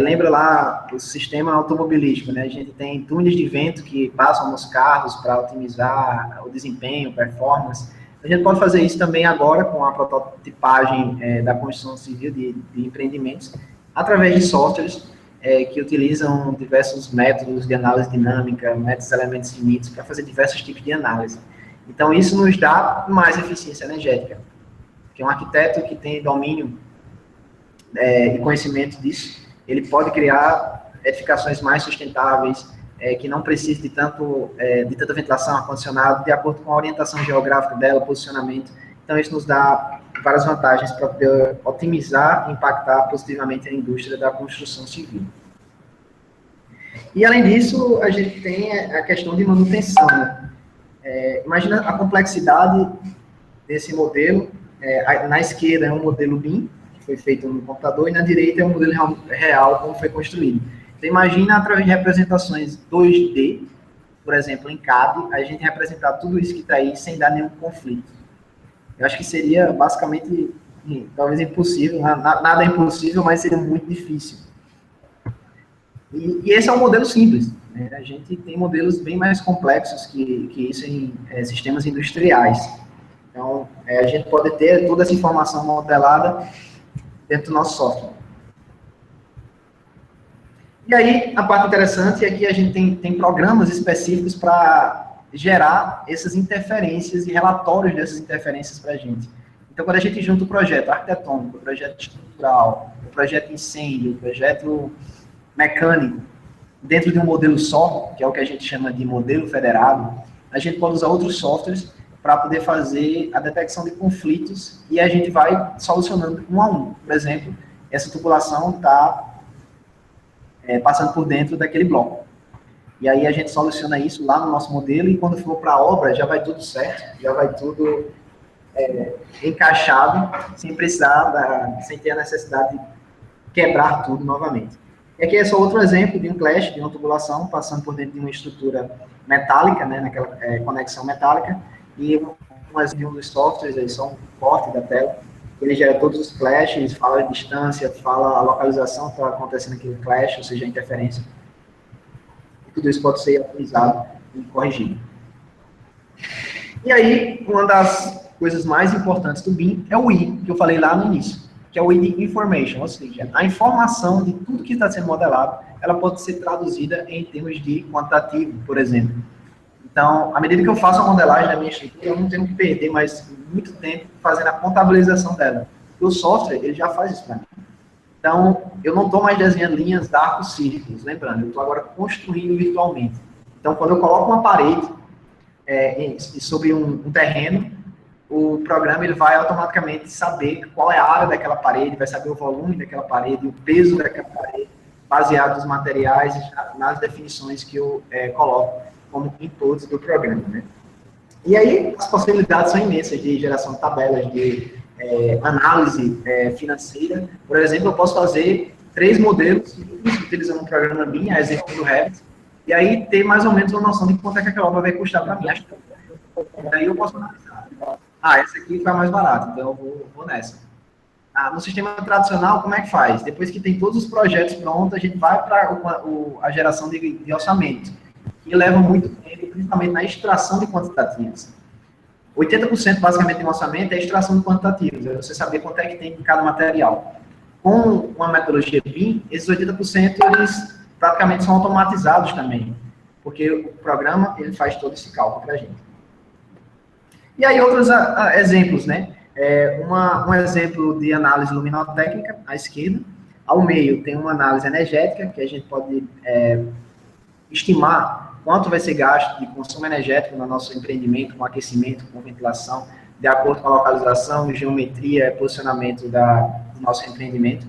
Lembra lá o sistema automobilístico, né? A gente tem túneis de vento que passam nos carros para otimizar o desempenho, performance. A gente pode fazer isso também agora com a prototipagem da construção civil de empreendimentos, através de softwares que utilizam diversos métodos de análise dinâmica, métodos de elementos finitos, para fazer diversos tipos de análise. Então, isso nos dá mais eficiência energética, porque um arquiteto que tem domínio e conhecimento disso, ele pode criar edificações mais sustentáveis, que não precisem de tanta ventilação, ar-condicionado, de acordo com a orientação geográfica dela, posicionamento. Então, isso nos dá várias vantagens para poder otimizar e impactar positivamente a indústria da construção civil. E, além disso, a gente tem a questão de manutenção, né? Imagina a complexidade desse modelo. Na esquerda é um modelo BIM, que foi feito no computador, e na direita é um modelo real, como foi construído. Então, imagina, através de representações 2D, por exemplo, em CAD, a gente representar tudo isso que está aí sem dar nenhum conflito. Eu acho que seria, basicamente, talvez impossível, nada é impossível, mas seria muito difícil. E esse é um modelo simples, né? A gente tem modelos bem mais complexos que isso em sistemas industriais. Então, a gente pode ter toda essa informação modelada dentro do nosso software. E aí, a parte interessante é que a gente tem programas específicos para gerar essas interferências e relatórios dessas interferências para a gente. Então, quando a gente junta o projeto arquitetônico, o projeto estrutural, o projeto incêndio, o projeto mecânico, dentro de um modelo só, que é o que a gente chama de modelo federado, a gente pode usar outros softwares para poder fazer a detecção de conflitos e a gente vai solucionando um a um. Por exemplo, essa tubulação está passando por dentro daquele bloco. E aí a gente soluciona isso lá no nosso modelo e quando for para a obra já vai tudo certo, já vai tudo encaixado, sem precisar, sem ter a necessidade de quebrar tudo novamente. E aqui é só outro exemplo de um clash, de uma tubulação passando por dentro de uma estrutura metálica, né, naquela conexão metálica, e um dos softwares, aí só um corte da tela, ele gera todos os clashes, fala a distância, fala a localização que está acontecendo aqui no clash, ou seja, a interferência. E tudo isso pode ser atualizado e corrigido. E aí, uma das coisas mais importantes do BIM é o I, que eu falei lá no início, que é o I de Information, ou seja, a informação de tudo que está sendo modelado, ela pode ser traduzida em termos de quantitativo, por exemplo. Então, à medida que eu faço a modelagem da minha estrutura, eu não tenho que perder mais muito tempo fazendo a contabilização dela. O software, ele já faz isso para mim. Então, eu não estou mais desenhando linhas, arcos, círculos, lembrando, eu estou agora construindo virtualmente. Então, quando eu coloco uma parede sobre um terreno, o programa ele vai automaticamente saber qual é a área daquela parede, vai saber o volume daquela parede, o peso daquela parede, baseado nos materiais, nas definições que eu coloco como inputs do programa, né? E aí, as possibilidades são imensas de geração de tabelas, de análise financeira. Por exemplo, eu posso fazer 3 modelos utilizando um programa BIM, a exemplo do Revit, e aí ter mais ou menos uma noção de quanto é que aquela obra vai custar para mim. Daí eu posso analisar. Essa aqui foi a mais barata, então eu vou nessa. No sistema tradicional, como é que faz? Depois que tem todos os projetos prontos, a gente vai para a geração de orçamento, que leva muito tempo, principalmente na extração de quantitativos. 80% basicamente de um orçamento é a extração de quantitativos, é você saber quanto é que tem em cada material. Com uma metodologia BIM, esses 80% eles praticamente são automatizados também, porque o programa ele faz todo esse cálculo para a gente. E aí outros exemplos, né? Um exemplo de análise luminotécnica, à esquerda. Ao meio tem uma análise energética, que a gente pode estimar quanto vai ser gasto de consumo energético no nosso empreendimento, com aquecimento, com ventilação, de acordo com a localização, geometria, posicionamento do nosso empreendimento.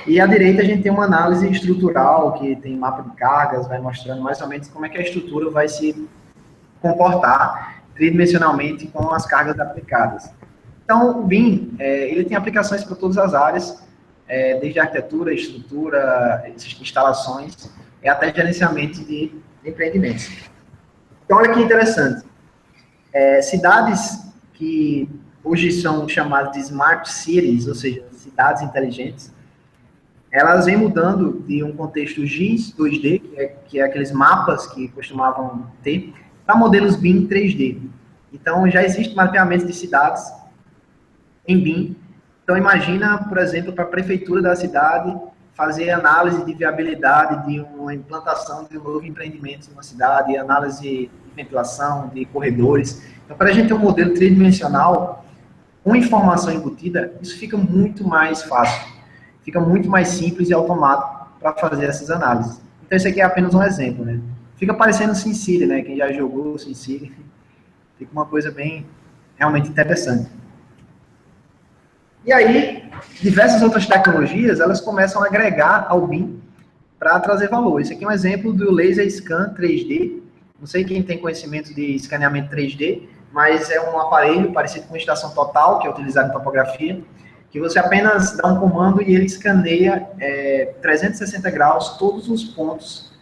E à direita a gente tem uma análise estrutural, que tem mapa de cargas, vai mostrando mais ou menos como é que a estrutura vai se comportar tridimensionalmente com as cargas aplicadas. Então, o BIM, ele tem aplicações para todas as áreas, desde arquitetura, estrutura, instalações, até gerenciamento de empreendimentos. Então, olha que interessante. Cidades que hoje são chamadas de Smart Cities, ou seja, cidades inteligentes, elas vêm mudando de um contexto GIS 2D, que é aqueles mapas que costumavam ter, para modelos BIM 3D. Então, já existe mapeamento de cidades em BIM. Então, imagina, por exemplo, para a prefeitura da cidade fazer análise de viabilidade de uma implantação de um novo empreendimento numa cidade, análise de ventilação, de corredores. Então, para a gente ter um modelo tridimensional com informação embutida, isso fica muito mais fácil, fica muito mais simples e automático para fazer essas análises. Então, esse aqui é apenas um exemplo, né? Fica parecendo SimCity, né? Quem já jogou SimCity, fica uma coisa bem, realmente interessante. E aí, diversas outras tecnologias, elas começam a agregar ao BIM para trazer valor. Esse aqui é um exemplo do Laser Scan 3D. Não sei quem tem conhecimento de escaneamento 3D, mas é um aparelho parecido com uma estação total, que é utilizado em topografia, que você apenas dá um comando e ele escaneia 360 graus todos os pontos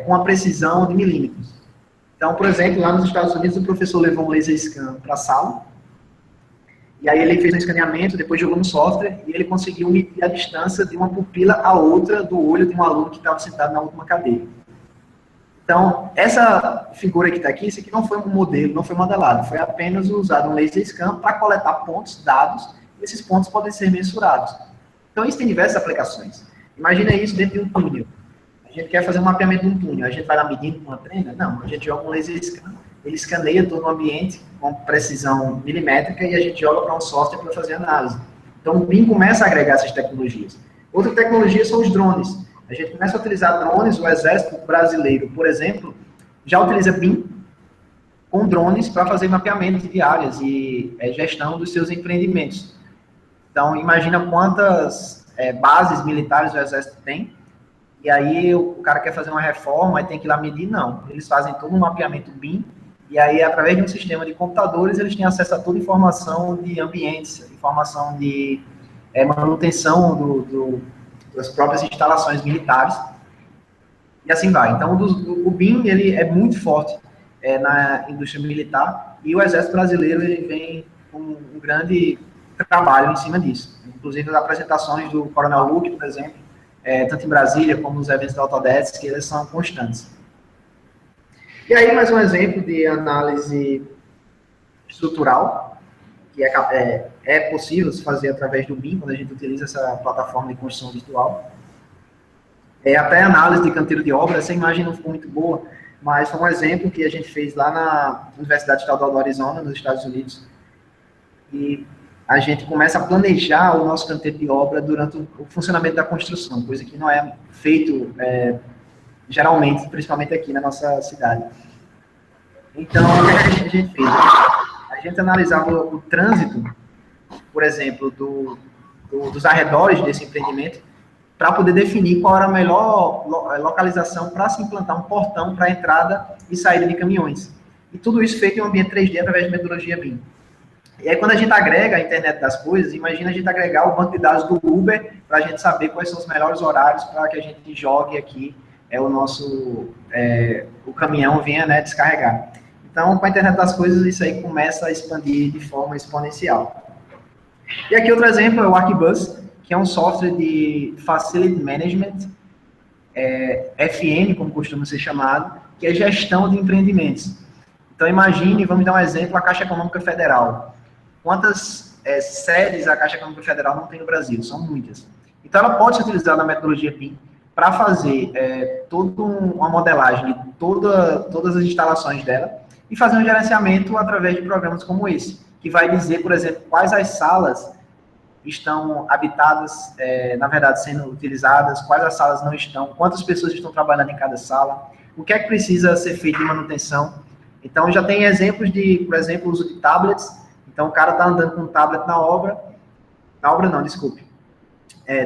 com a precisão de milímetros. Então, por exemplo, lá nos Estados Unidos, o professor levou um laser scan para a sala, e aí ele fez um escaneamento, depois jogou no software, e ele conseguiu medir a distância de uma pupila a outra do olho de um aluno que estava sentado na última cadeira. Então, essa figura que está aqui, isso aqui não foi um modelo, não foi modelado, foi apenas usado um laser scan para coletar pontos, dados, e esses pontos podem ser mensurados. Então, isso tem diversas aplicações. Imagina isso dentro de um túnel. A a gente quer fazer um mapeamento de um túnel, a gente vai lá medindo com uma trena? Não, a gente joga um laser scan, ele escaneia todo o ambiente com precisão milimétrica e a gente joga para um software para fazer análise. Então, o BIM começa a agregar essas tecnologias. Outra tecnologia são os drones. A gente começa a utilizar drones, o Exército Brasileiro, por exemplo, já utiliza BIM com drones para fazer mapeamento de áreas e gestão dos seus empreendimentos. Então, imagina quantas bases militares o Exército tem, e aí o cara quer fazer uma reforma e tem que ir lá medir, não. Eles fazem todo um mapeamento BIM, e aí, através de um sistema de computadores, eles têm acesso a toda a informação de ambientes, informação de manutenção das próprias instalações militares, e assim vai. Então, o BIM, ele é muito forte na indústria militar, e o Exército Brasileiro, ele vem com um grande trabalho em cima disso. Inclusive, as apresentações do Coronel Luque, por exemplo, tanto em Brasília como nos eventos da Autodesk, que eles são constantes. E aí, mais um exemplo de análise estrutural, que é possível se fazer através do BIM, quando a gente utiliza essa plataforma de construção virtual. Até análise de canteiro de obra, essa imagem não ficou muito boa, mas foi um exemplo que a gente fez lá na Universidade Estadual do Arizona, nos Estados Unidos, e a gente começa a planejar o nosso canteiro de obra durante o funcionamento da construção, coisa que não é feito geralmente, principalmente aqui na nossa cidade. Então, o que a gente fez? A gente analisava o trânsito, por exemplo, dos arredores desse empreendimento, para poder definir qual era a melhor localização para se implantar um portão para entrada e saída de caminhões. E tudo isso feito em um ambiente 3D através de metodologia BIM. E aí, quando a gente agrega a internet das coisas, imagina a gente agregar o banco de dados do Uber para a gente saber quais são os melhores horários para que a gente jogue aqui o caminhão venha descarregar. Então, com a internet das coisas, isso aí começa a expandir de forma exponencial. E aqui outro exemplo é o Arquibus, que é um software de Facility Management, FM, como costuma ser chamado, que é gestão de empreendimentos. Então, imagine, vamos dar um exemplo, a Caixa Econômica Federal. Quantas sedes a Caixa Econômica Federal não tem no Brasil? São muitas. Então, ela pode ser utilizada na metodologia BIM para fazer toda uma modelagem de todas as instalações dela e fazer um gerenciamento através de programas como esse, que vai dizer, por exemplo, quais as salas estão habitadas, na verdade, sendo utilizadas, quais as salas não estão, quantas pessoas estão trabalhando em cada sala, o que é que precisa ser feito de manutenção. Então, já tem exemplos de, por exemplo, o uso de tablets. Então, o cara está andando com um tablet na obra não, desculpe,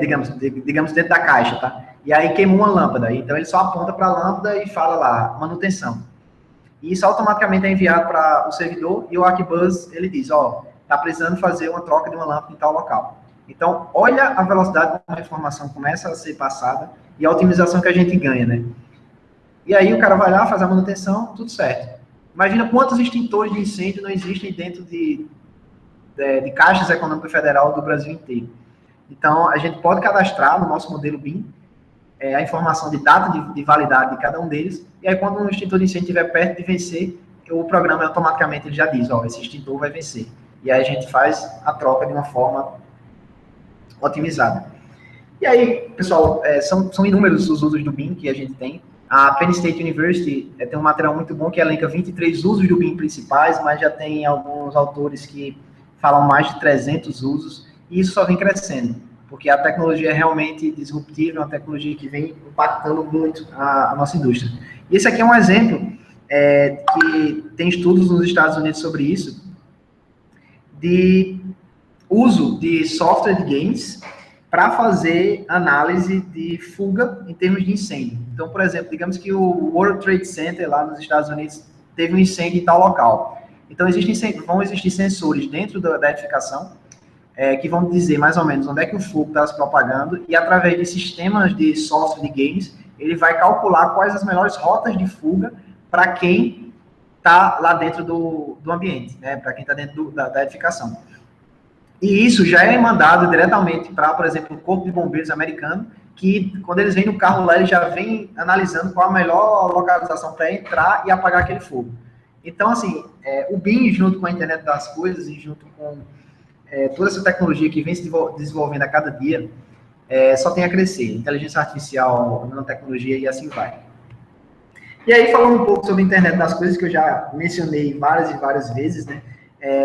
digamos dentro da caixa, tá? E aí queimou uma lâmpada, então ele só aponta para a lâmpada e fala lá, manutenção. E isso automaticamente é enviado para o servidor e o Arquibus, ele diz, está precisando fazer uma troca de uma lâmpada em tal local. Então, olha a velocidade como a informação começa a ser passada e a otimização que a gente ganha, né? E aí o cara vai lá, faz a manutenção, tudo certo. Imagina quantos extintores de incêndio não existem dentro de caixas econômicas federal do Brasil inteiro. Então, a gente pode cadastrar no nosso modelo BIM a informação de data de validade de cada um deles, e aí quando um extintor de incêndio estiver perto de vencer, o programa automaticamente ele já diz, esse extintor vai vencer. E aí a gente faz a troca de uma forma otimizada. E aí, pessoal, são inúmeros os usos do BIM que a gente tem. A Penn State University tem um material muito bom que elenca 23 usos do BIM principais, mas já tem alguns autores que falam mais de 300 usos, e isso só vem crescendo, porque a tecnologia é realmente disruptiva, é uma tecnologia que vem impactando muito a nossa indústria. E esse aqui é um exemplo que tem estudos nos Estados Unidos sobre isso, de uso de software de games para fazer análise de fuga em termos de incêndio. Então, por exemplo, digamos que o World Trade Center lá nos Estados Unidos teve um incêndio em tal local. Então, vão existir sensores dentro da edificação que vão dizer mais ou menos onde é que o fogo está se propagando e através de sistemas de software de games, ele vai calcular quais as melhores rotas de fuga para quem está lá dentro do ambiente, né? Para quem está dentro da edificação. E isso já é mandado diretamente para, por exemplo, o Corpo de Bombeiros americano, que quando eles vêm no carro lá, eles já vêm analisando qual a melhor localização para entrar e apagar aquele fogo. Então, assim, o BIM, junto com a internet das coisas e junto com toda essa tecnologia que vem se desenvolvendo a cada dia, só tem a crescer. Inteligência artificial, nanotecnologia e assim vai. E aí, falando um pouco sobre a internet das coisas, que eu já mencionei várias e várias vezes, né?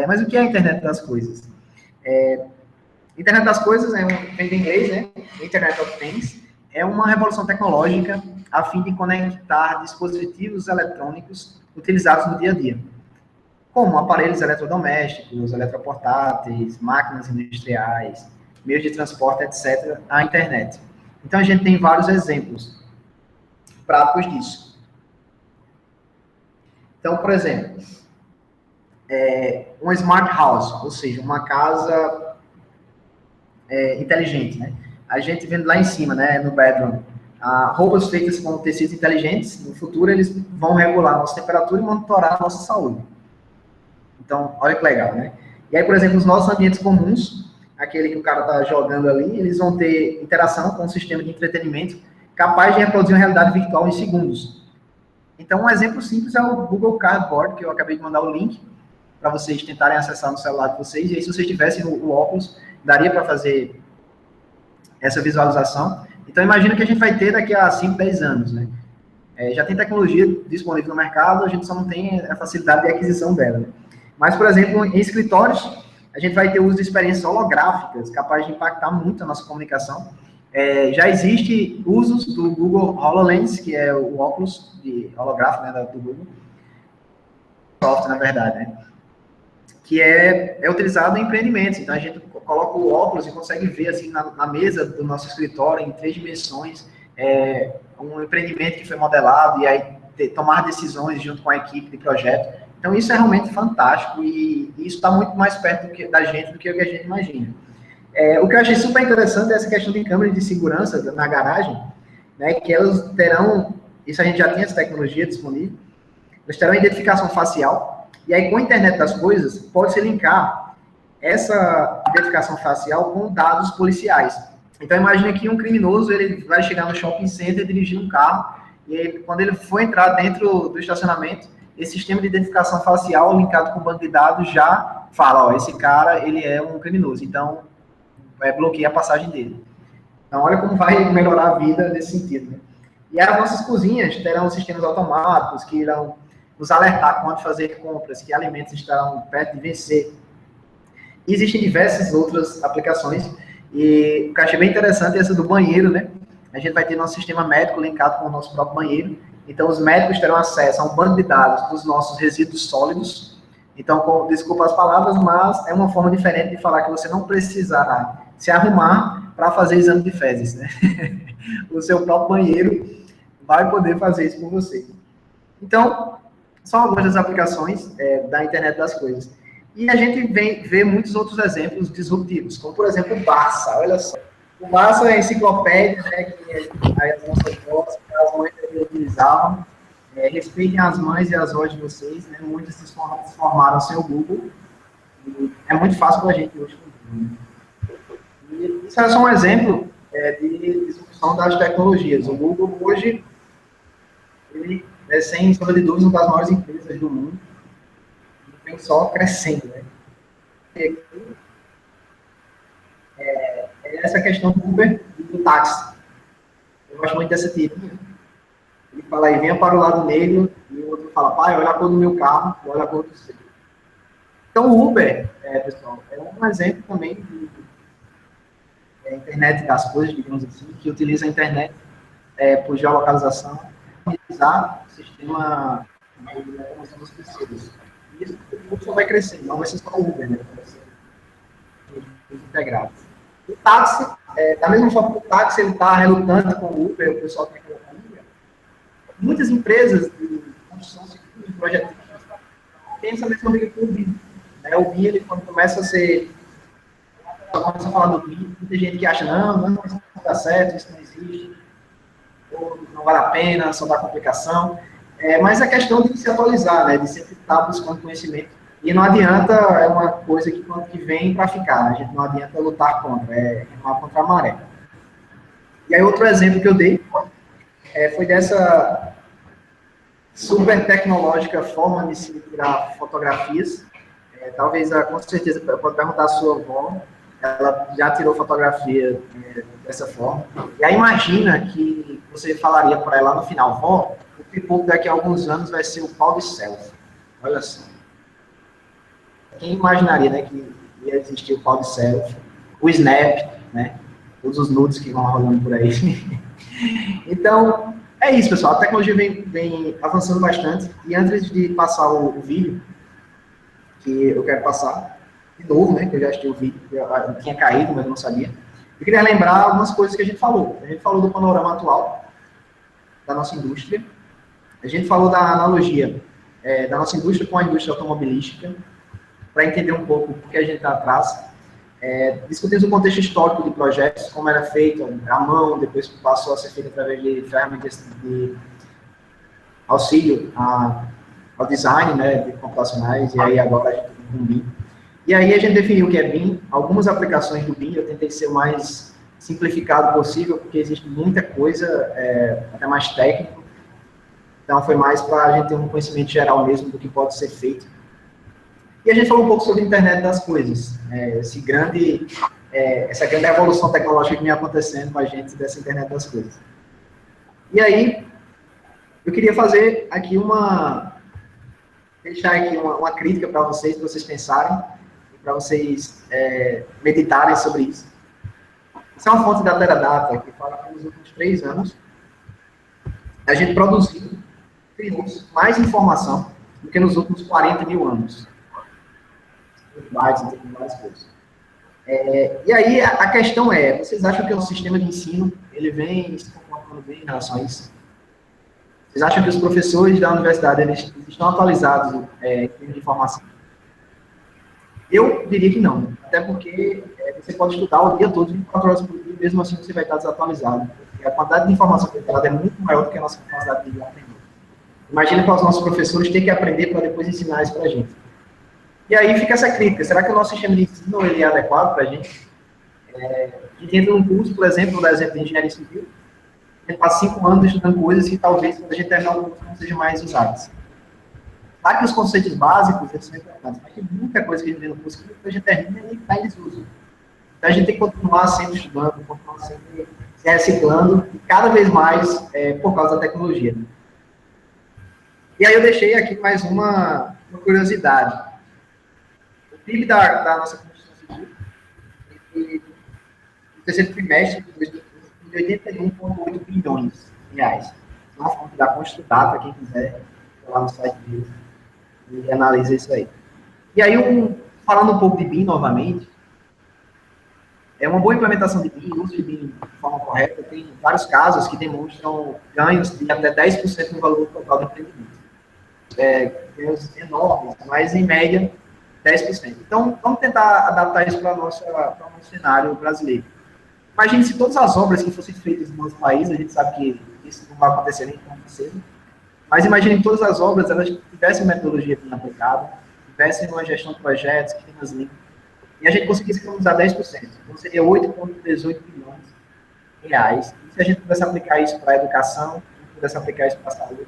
Mas o que é a internet das coisas? Internet das coisas vem do inglês, né? Internet of Things. É uma revolução tecnológica a fim de conectar dispositivos eletrônicos utilizados no dia a dia, como aparelhos eletrodomésticos, eletroportáteis, máquinas industriais, meios de transporte, etc., à internet. Então, a gente tem vários exemplos práticos disso. Então, por exemplo, uma smart house, ou seja, uma casa inteligente, né? A gente vendo lá em cima, né, no bedroom, roupas feitas com tecidos inteligentes, no futuro eles vão regular a nossa temperatura e monitorar a nossa saúde. Então, olha que legal, né? E aí, por exemplo, os nossos ambientes comuns, aquele que o cara tá jogando ali, eles vão ter interação com um sistema de entretenimento capaz de reproduzir uma realidade virtual em segundos. Então, um exemplo simples é o Google Cardboard, que eu acabei de mandar o link para vocês tentarem acessar no celular de vocês. E aí, se vocês tivessem o óculos, daria para fazer essa visualização. Então, imagina que a gente vai ter daqui a 5, 10 anos, né? Já tem tecnologia disponível no mercado, a gente só não tem a facilidade de aquisição dela, né? Mas, por exemplo, em escritórios, a gente vai ter uso de experiências holográficas, capazes de impactar muito a nossa comunicação. Já existe usos do Google HoloLens, que é o óculos de holográfico, né, do Google, software, na verdade, né? Que é utilizado em empreendimentos. Então, a gente coloca o óculos e consegue ver, assim, na mesa do nosso escritório, em 3 dimensões, um empreendimento que foi modelado, e aí tomar decisões junto com a equipe de projeto. Então, isso é realmente fantástico, e isso está muito mais perto da gente do que o que a gente imagina. O que eu achei super interessante é essa questão de câmeras de segurança na garagem, né, que elas terão, isso a gente já tem essa tecnologia disponível, elas terão identificação facial, e aí com a internet das coisas, pode-se linkar essa identificação facial com dados policiais. Então, imagine que um criminoso, ele vai chegar no shopping center, dirigir um carro, e aí, quando ele for entrar dentro do estacionamento, esse sistema de identificação facial linkado com o banco de dados já fala, ó, esse cara, ele é um criminoso, então bloqueia a passagem dele. Então, olha como vai melhorar a vida nesse sentido, né? E as nossas cozinhas terão sistemas automáticos que irão nos alertar quando fazer compras, que alimentos estarão perto de vencer. E existem diversas outras aplicações, e o que eu achei bem interessante é essa do banheiro, né? A gente vai ter nosso sistema médico linkado com o nosso próprio banheiro, então os médicos terão acesso a um banco de dados dos nossos resíduos sólidos. Então, desculpa as palavras, mas é uma forma diferente de falar que você não precisará se arrumar para fazer exame de fezes, né? O seu próprio banheiro vai poder fazer isso por você. Então, são algumas das aplicações da internet das coisas. E a gente vê muitos outros exemplos disruptivos, como, por exemplo, o Barça. Olha só. O Barça é a enciclopédia, né, que as nossas vozes, as mães utilizavam. Respeitem as mães e as vozes de vocês, né? Muitos se formaram sem o Google. E é muito fácil para a gente hoje. E isso é só um exemplo de disrupção das tecnologias. O Google, hoje, ele é, sem sombra de dúvida, uma das maiores empresas do mundo. E vem só crescendo, né? E aqui, essa questão do Uber e do táxi. Eu gosto muito dessa tirinha. Ele fala aí, venha para o lado negro, e o outro fala, pai, olha a cor do meu carro, olha a cor do seu. Então, o Uber, pessoal, é um exemplo também de internet das coisas, digamos assim, que utiliza a internet por geolocalização para utilizar o sistema de locomoção das pessoas. E isso só vai crescer, não vai ser só o Uber, né? Vai ser integrado. O táxi, da mesma forma que o táxi está relutante com o Uber, o pessoal tem que colocar o Uber, muitas empresas de construção civil, de projetos, têm essa mesma briga com o BIM. Né? O BIM, ele, quando começa a falar do BIM, muita gente que acha, não, isso não dá certo, isso não existe, ou não vale a pena, só dá complicação. Mas a questão de se atualizar, né? De sempre estar buscando conhecimento. E não adianta, é uma coisa que quando que vem para ficar, né? A gente não adianta lutar contra, remar contra a maré. E aí outro exemplo que eu dei foi dessa super tecnológica forma de se tirar fotografias. Talvez, com certeza, pode perguntar à sua avó, ela já tirou fotografia dessa forma. E aí imagina que você falaria para ela no final, ó, o Pipoco daqui a alguns anos vai ser o pau de selfie. Olha só. Quem imaginaria, né, que ia existir o pau de selfie, o Snap, né, todos os nudes que vão rolando por aí. Então, é isso, pessoal. A tecnologia vem avançando bastante. E antes de passar o vídeo, que eu quero passar, de novo, né, que eu já assisti o vídeo, eu tinha caído, mas eu não sabia. Eu queria lembrar algumas coisas que a gente falou. A gente falou do panorama atual da nossa indústria. A gente falou da analogia da nossa indústria com a indústria automobilística, para entender um pouco o que a gente está atrás. Discutimos o contexto histórico de projetos, como era feito à mão, depois passou a ser feito através de ferramentas de auxílio ao design, né, de computacionais, e aí agora a gente tem com o BIM. E aí a gente definiu o que é BIM, algumas aplicações do BIM, eu tentei ser o mais simplificado possível, porque existe muita coisa, até mais técnico, então foi mais para a gente ter um conhecimento geral mesmo do que pode ser feito. E a gente falou um pouco sobre a internet das coisas, essa grande revolução tecnológica que vem acontecendo com a gente dessa internet das coisas. E aí, eu queria fazer aqui deixar aqui uma crítica para vocês pensarem, para vocês meditarem sobre isso. Isso é uma fonte da Teradata, que fala que nos últimos 3 anos, a gente criou mais informação do que nos últimos 40 mil anos. Tem várias coisas. E aí, a questão vocês acham que o sistema de ensino, ele vem se comportando bem em relação a isso? Vocês acham que os professores da universidade, eles estão atualizados em termos de informação? Eu diria que não, até porque você pode estudar o dia todo, 24 horas por dia, mesmo assim você vai estar desatualizado, porque a quantidade de informação que é muito maior do que a nossa capacidade de aprender. Imagina para os nossos professores ter que aprender para depois ensinar isso para a gente. E aí fica essa crítica, será que o nosso sistema de ensino ele é adequado para a gente? A gente entra num curso, por exemplo, de engenharia civil, a gente passa 5 anos estudando coisas que talvez, quando a gente terminar o curso, não sejam mais usadas. Claro que os conceitos básicos, eles são importantes, mas tem muita coisa que a gente vê no curso que a gente termina e está em desuso. Então a gente tem que continuar sempre estudando, continuar sempre se reciclando, e cada vez mais por causa da tecnologia. E aí eu deixei aqui mais uma curiosidade. O PIB da nossa Constituição Civil, no terceiro trimestre de 2015, 81,8 bilhões de reais. Então, a fonte da Constitudata, quem quiser, lá no site deles, e analisa isso aí. E aí, falando um pouco de BIM novamente, uma boa implementação de BIM, uso de BIM de forma correta, tem vários casos que demonstram ganhos de até 10% no valor total do empreendimento. Ganhos enormes, mas em média 10%. Então, vamos tentar adaptar isso para o nosso cenário brasileiro. Imagine se todas as obras que fossem feitas no nosso país, a gente sabe que isso não vai acontecer nem tão cedo, mas imagine que todas as obras elas tivessem metodologia bem aplicada, tivessem uma gestão de projetos, esquemas limpas, e a gente conseguisse economizar 10%. Então, seria 8,18 bilhões de reais. E se a gente pudesse aplicar isso para a educação, se a gente pudesse aplicar isso para a saúde,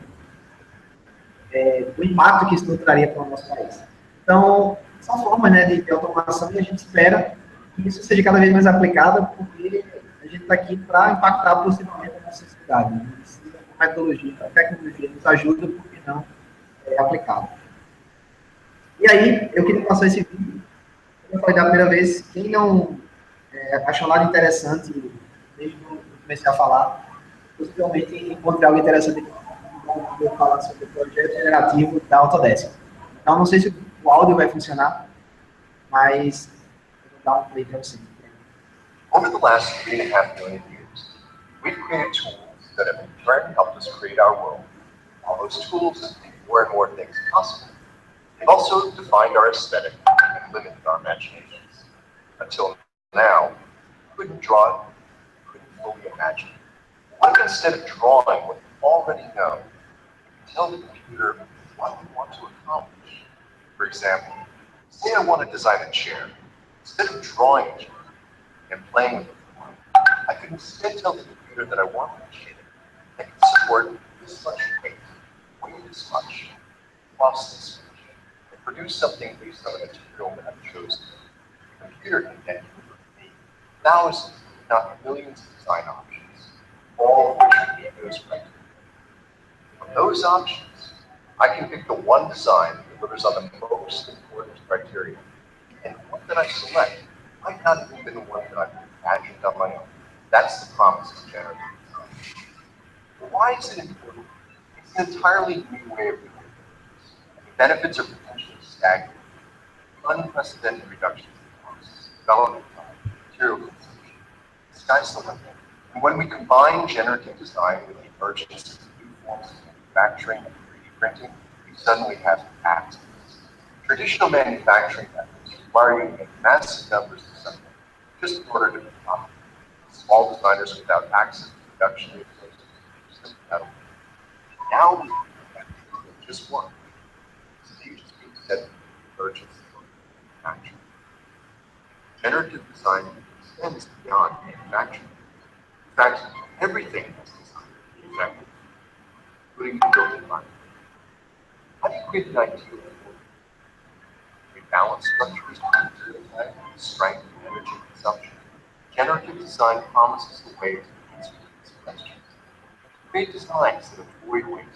o impacto que isso não traria para o nosso país. Então, são formas, né, de automação e a gente espera que isso seja cada vez mais aplicado, porque a gente está aqui para impactar positivamente a nossa sociedade. Né? A metodologia, a tecnologia nos ajuda, porque não é aplicado. E aí, eu queria passar esse vídeo, como eu falei da primeira vez, quem não achou nada interessante desde que eu comecei a falar, possivelmente encontrei algo interessante que eu falar sobre o projeto generativo da Autodesk. Então, não sei se o áudio vai funcionar, mas eu vou dar um play para você. Over the last 3.5 million years, we've created tools that have in turn helped us create our world. All those tools make more and more things possible. They've also defined our aesthetic and limited our imaginations. Until now, we couldn't draw it, we couldn't fully imagine it. What if instead of drawing what we already know, we tell the computer what we want to accomplish? For example, say I want to design a chair. Instead of drawing a chair and playing with the form, I could instead tell the computer that I want a chair that can support this much weight, weigh this much, cost this much, and produce something based on the material that I've chosen. The computer can then thousands, if not millions of design options, all of which meet those criteria. From those options, I can pick the one design that delivers on the most important criteria. And the one that I select might not have been the one that I've imagined on my own. That's the promise of generative design. But why is it important? It's an entirely new way of doing things. The benefits are potentially staggering. Unprecedented reductions in costs, development time, material consumption. The sky's the limit. And when we combine generative design with the emergence of new forms of manufacturing and 3D printing, we suddenly have access. Traditional manufacturing methods require you to make massive numbers of something just in order to be profitable. Small designers without access to production resources simply not able. Now we have just one. Stage is being set for the emergence of manufacturing. Generative design extends beyond manufacturing. In fact, everything is designed to be effective, including the built environment. How do you create an ideal world? We balance structures of material type, strength, and energy consumption. Generative design promises a way to answer these questions. Create designs that avoid waste.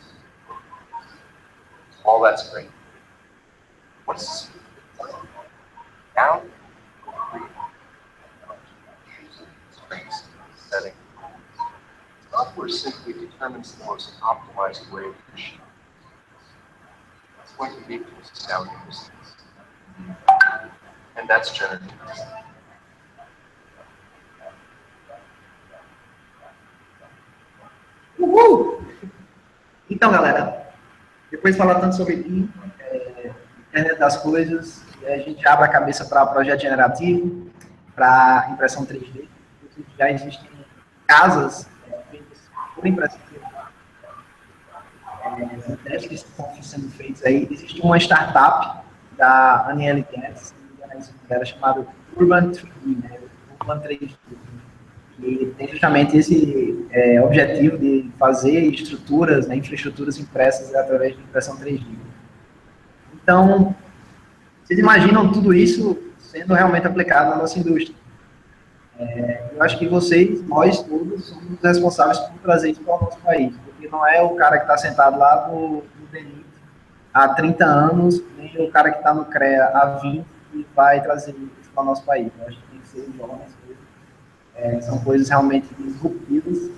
All that's great. What's the speed of design? Now, choosing constraints and setting. Software simply determines the most optimized way of machine. That's what you need to astound business. And that's generative design. Uhul! Então, galera, depois de falar tanto sobre BIM, internet das coisas, a gente abre a cabeça para projeto generativo, para impressão 3D. Já existem casas feitas por impressão 3D. Testes que estão sendo feitos aí. Existe uma startup da Aniele Katz, chamada Urban 3D, né? Urban 3D. E tem justamente esse objetivo de fazer estruturas, né, infraestruturas impressas através de impressão 3D. Então, vocês imaginam tudo isso sendo realmente aplicado na nossa indústria? Eu acho que vocês, nós todos, somos responsáveis por trazer isso para o nosso país, porque não é o cara que está sentado lá no DENIT há 30 anos, nem o cara que está no CREA há 20 que vai trazer isso para o nosso país. Eu acho que tem que ser jovens. São coisas realmente disruptivas,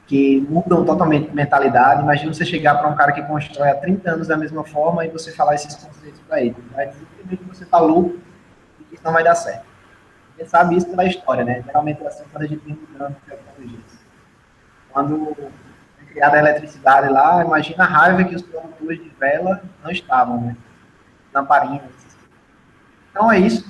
que mudam totalmente a mentalidade. Imagina você chegar para um cara que constrói há 30 anos da mesma forma e você falar esses conceitos para ele. Vai dizer que você está louco e que isso não vai dar certo. A gente sabe isso pela história, né? Geralmente é assim quando a gente vem mudando tecnologias. Quando foi criada a eletricidade lá, imagina a raiva que os produtores de vela não estavam, né? Lamparinas. Então é isso.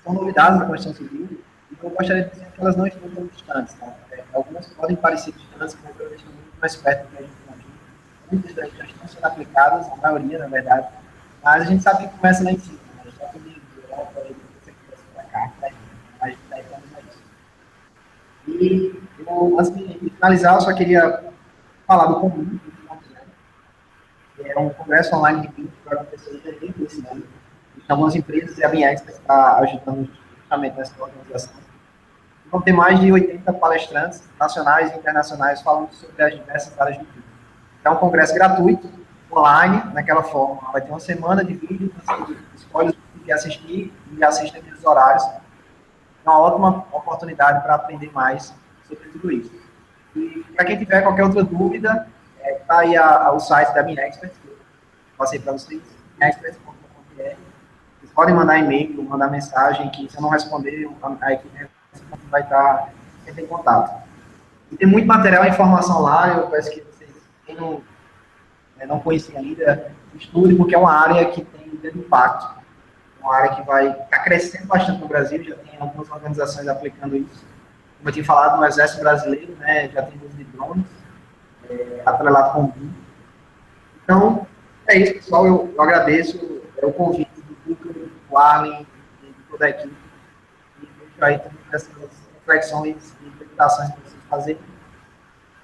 São novidades da construção civil. E eu gostaria de dizer que elas não estão tão distantes. Tá? Algumas podem parecer distantes, mas outras estão muito mais perto do que a gente imagina. Muitas das já estão sendo aplicadas, a maioria, na verdade. Mas a gente sabe que começa lá em cima. Né? Estados Unidos, Europa, você começa para cá, a gente está indo a isso. E eu, antes de finalizar, eu só queria falar do Comum, que é um congresso online de BIM que vai acontecer em dezembro desse ano. Algumas empresas e a Binhex está ajudando justamente nessa organização. Vão ter mais de 80 palestrantes nacionais e internacionais falando sobre as diversas áreas de BIM. É um congresso gratuito, online, naquela forma. Vai ter uma semana de vídeo, você escolhe o que assistir e assiste aqueles horários. É uma ótima oportunidade para aprender mais sobre tudo isso. E para quem tiver qualquer outra dúvida, está aí o site da Binexpert, que eu passei para vocês, binexpert.com.br. Vocês podem mandar e-mail, mandar mensagem, que se eu não responder, a equipe vai estar sempre em contato. E tem muito material e informação lá, eu peço que vocês, quem não conhecem ainda, estude, porque é uma área que tem grande impacto. Uma área que vai estar crescendo bastante no Brasil, já tem algumas organizações aplicando isso. Como eu tinha falado, no Exército Brasileiro, né, já tem uso de drones, atrelado com o BIM. Então, é isso, pessoal, eu agradeço o convite do Duca, do Arlen, de toda a equipe, e vejo aí também essas reflexões e interpretações que vocês fazem.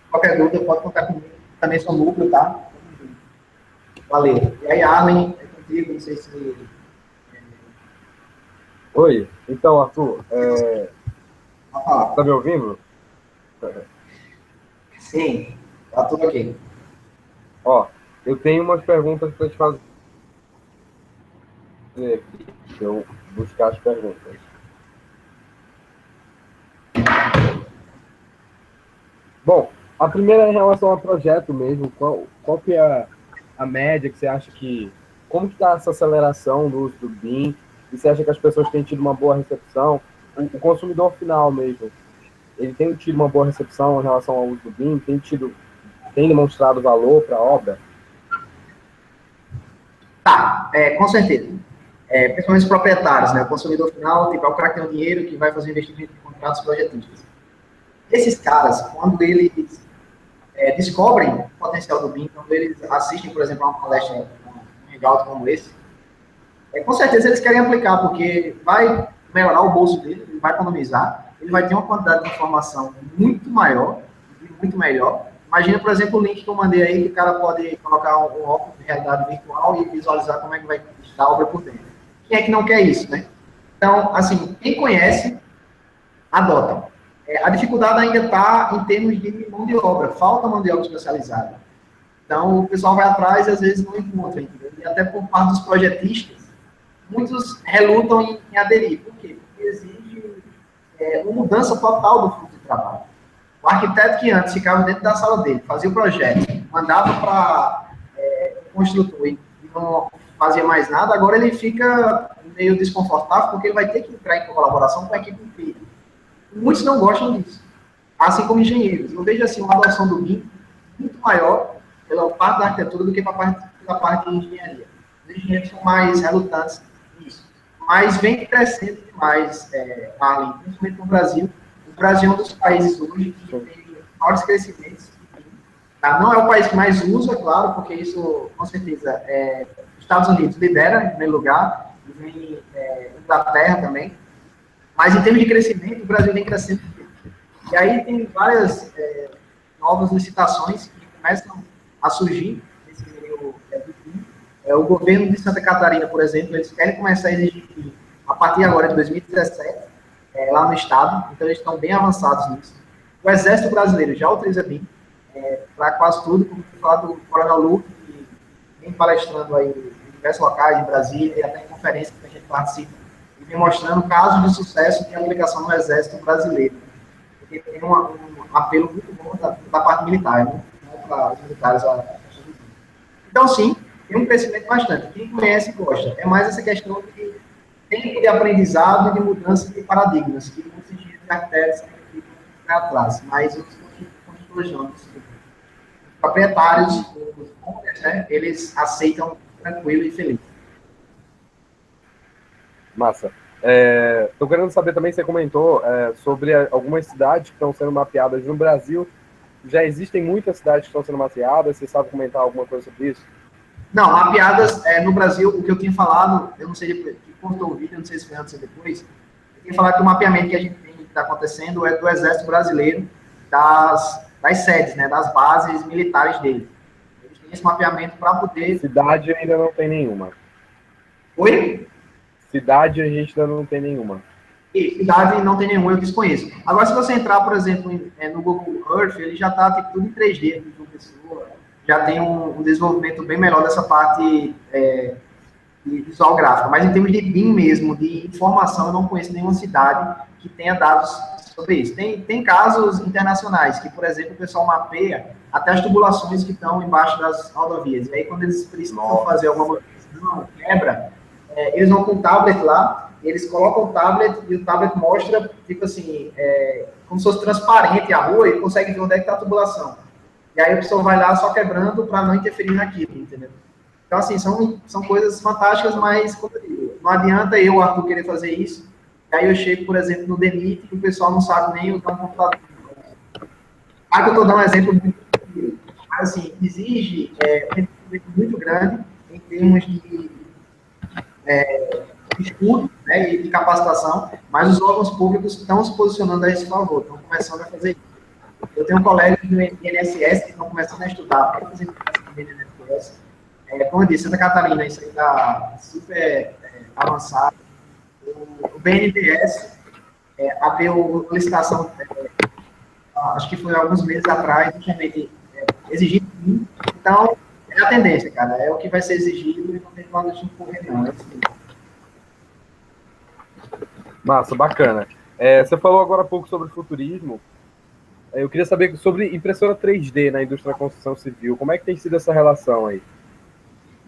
Qualquer dúvida, pode contar comigo, também sou núcleo, tá? Valeu. E aí, Arlen, é contigo, não sei se... Oi, então, Arthur, Tá me ouvindo? Sim, tá tudo ok. Ó, eu tenho umas perguntas para te fazer aqui. Deixa eu buscar as perguntas. Bom, a primeira é em relação ao projeto mesmo. Qual que é a média que você acha que... Como que está essa aceleração do uso do BIM? E você acha que as pessoas têm tido uma boa recepção? O consumidor final mesmo, ele tem tido uma boa recepção em relação ao uso do BIM? Tem demonstrado valor para a obra? Tá, com certeza. Principalmente os proprietários, né? O consumidor final, tipo, é o cara que tem o dinheiro que vai fazer investimento em contratos projetistas. Esses caras, quando eles descobrem o potencial do BIM, quando eles assistem, por exemplo, a uma palestra, um hangout como esse, com certeza eles querem aplicar, porque vai melhorar o bolso dele, ele vai economizar, ele vai ter uma quantidade de informação muito maior, e muito melhor. Imagina, por exemplo, o link que eu mandei aí, que o cara pode colocar um óculos de realidade virtual e visualizar como é que vai estar a obra por dentro. Quem é que não quer isso, né? Então, assim, quem conhece, adota. A dificuldade ainda está em termos de mão de obra, falta mão de obra especializada. Então, o pessoal vai atrás e às vezes não encontra, entendeu? E até por parte dos projetistas, muitos relutam em aderir. Por quê? Porque exige uma mudança total do fluxo de trabalho. O arquiteto que antes ficava dentro da sala dele, fazia o projeto, mandava para o construtor e não fazia mais nada, agora ele fica meio desconfortável porque ele vai ter que entrar em colaboração com a equipe inteira. Muitos não gostam disso, assim como engenheiros. Eu vejo assim, uma adoção do BIM muito maior pela parte da arquitetura do que pela parte de engenharia. Os engenheiros são mais relutantes nisso. Mas vem crescendo demais, Marlene, principalmente no Brasil. O Brasil é um dos países hoje que tem maiores crescimentos. Tá? Não é o país que mais usa, claro, porque isso, com certeza, Estados Unidos lidera em primeiro lugar, e vem Inglaterra também. Mas, em termos de crescimento, o Brasil vem crescendo. E aí tem várias novas licitações que começam a surgir nesse meio do BIM. O governo de Santa Catarina, por exemplo, eles querem começar a exigir BIM a partir agora de 2017, lá no estado, então eles estão bem avançados nisso. O Exército Brasileiro já utiliza BIM para quase tudo, como eu falar do Coronel Luke, que vem palestrando aí em diversos locais, em Brasília, e até em conferências que a gente participa, e vem mostrando casos de sucesso de aplicação no Exército Brasileiro. Porque tem um apelo muito bom da parte militar, né? Para os militares. Então, sim, tem um crescimento bastante. Quem conhece, gosta. É mais essa questão de tempo de aprendizado e de mudança de paradigmas, que muitos engenheiros e arquitetos ficam para trás. Mas os construtores, os proprietários, os owners, né, eles aceitam tranquilo e feliz. Massa. Estou querendo saber também, você comentou sobre algumas cidades que estão sendo mapeadas no Brasil. Já existem muitas cidades que estão sendo mapeadas, você sabe comentar alguma coisa sobre isso? Não, mapeadas no Brasil, o que eu tinha falado, eu não sei de cortou o vídeo, eu não sei se foi antes ou depois, eu tinha falado que o mapeamento que a gente tem que está acontecendo é do Exército Brasileiro, das sedes, né, das bases militares dele. Eles têm esse mapeamento para poder... Cidade ainda não tem nenhuma. Oi? Cidade a gente ainda não tem nenhuma. Cidade não tem nenhuma, eu desconheço. Agora, se você entrar, por exemplo, no Google Earth, ele já está tipo, tudo em 3D, de uma pessoa, já tem um desenvolvimento bem melhor dessa parte de visual gráfico. Mas em termos de BIM mesmo, de informação, eu não conheço nenhuma cidade que tenha dados sobre isso. Tem casos internacionais, que, por exemplo, o pessoal mapeia até as tubulações que estão embaixo das rodovias. E aí, quando eles precisam fazer alguma manutenção, quebra, eles vão com um tablet lá, eles colocam o tablet e o tablet mostra, tipo assim, como se fosse transparente a rua e consegue ver onde é que está a tubulação. E aí a pessoa vai lá só quebrando para não interferir naquilo, entendeu? Então, assim, são coisas fantásticas, mas, como eu digo, não adianta eu, Arthur, querer fazer isso. E aí eu chego, por exemplo, no DENIT e o pessoal não sabe nem usar um computador. Aqui eu estou dando um exemplo muito, mas, assim, exige um investimento muito grande em termos de estudo, né, e de capacitação, mas os órgãos públicos estão se posicionando a esse favor, estão começando a fazer isso. Eu tenho colegas do INSS que estão começando a estudar para fazer do INSS. Como eu disse, Santa Catarina, isso aí está super avançado. O BNDES abriu licitação, acho que foi alguns meses atrás, justamente exigindo. Então, é a tendência, cara. É o que vai ser exigido e não tem plano de correr, não. É assim. Massa, bacana. Você falou agora há pouco sobre futurismo. Eu queria saber sobre impressora 3D na indústria da construção civil. Como é que tem sido essa relação aí?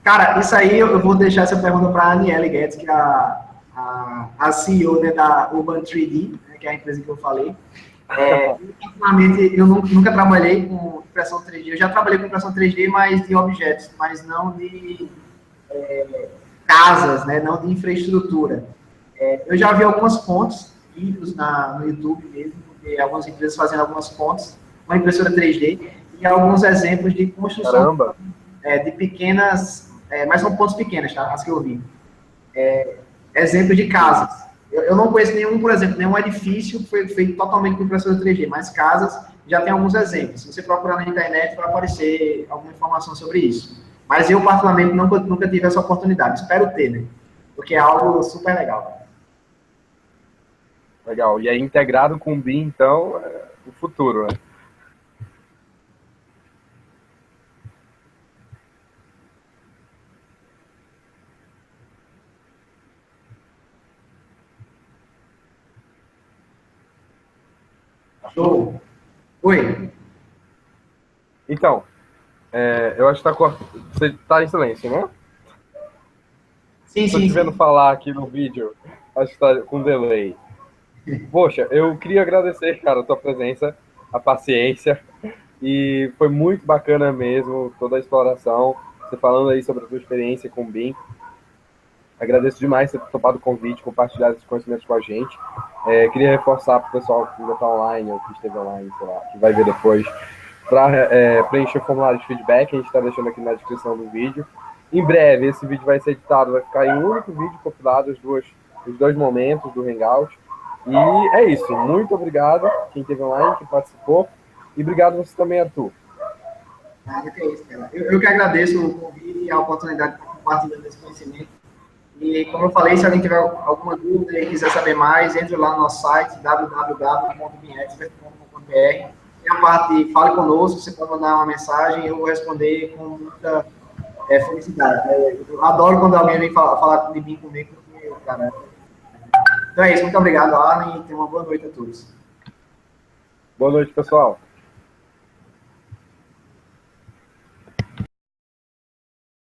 Cara, isso aí eu vou deixar essa pergunta para a Aniele Guedes, que é a CEO, né, da Urban 3D, né, que é a empresa que eu falei. Ultimamente, eu nunca trabalhei com impressão 3D. Eu já trabalhei com impressão 3D, mas de objetos, mas não de casas, né, não de infraestrutura. Eu já vi algumas fontes, vídeos no YouTube mesmo, de algumas empresas fazendo algumas fontes com a impressora 3D e alguns exemplos de construção de pequenas, mas são pontos pequenas, tá? As que eu vi. Exemplos de casas. Eu não conheço nenhum, por exemplo, nenhum edifício que foi feito totalmente com impressora 3D, mas casas já tem alguns exemplos. Se você procurar na internet, vai aparecer alguma informação sobre isso. Mas eu, particularmente, nunca tive essa oportunidade. Espero ter, né? Porque é algo super legal. Legal. E aí, integrado com o BIM, então, o futuro, né? Show. Oi. Então, eu acho que você está em silêncio, né? Sim, Estou te vendo falar aqui no vídeo, acho que está com delay. Poxa, eu queria agradecer, cara, a tua presença, a paciência, e foi muito bacana mesmo toda a exploração, você falando aí sobre a tua experiência com o BIM. Agradeço demais você ter topado o convite, compartilhar esses conhecimentos com a gente. Queria reforçar para o pessoal que ainda está online, ou que esteve online, sei lá, que vai ver depois, para preencher o formulário de feedback, a gente está deixando aqui na descrição do vídeo. Em breve, esse vídeo vai ser editado, vai ficar em um único vídeo compilado, os dois momentos do Hangout. E é isso. Muito obrigado quem esteve online, quem participou. E obrigado você também, Arthur. Que é isso, cara. Eu que agradeço o convite e a oportunidade de compartilhar esse conhecimento. E, como eu falei, se alguém tiver alguma dúvida e quiser saber mais, entre lá no nosso site, www.bimexpert.com.br. Tem a parte de Fale Conosco, você pode mandar uma mensagem e eu vou responder com muita felicidade. Eu adoro quando alguém vem falar de mim comigo, porque, cara... Então é isso, muito obrigado, Alan, e tenha uma boa noite a todos. Boa noite, pessoal.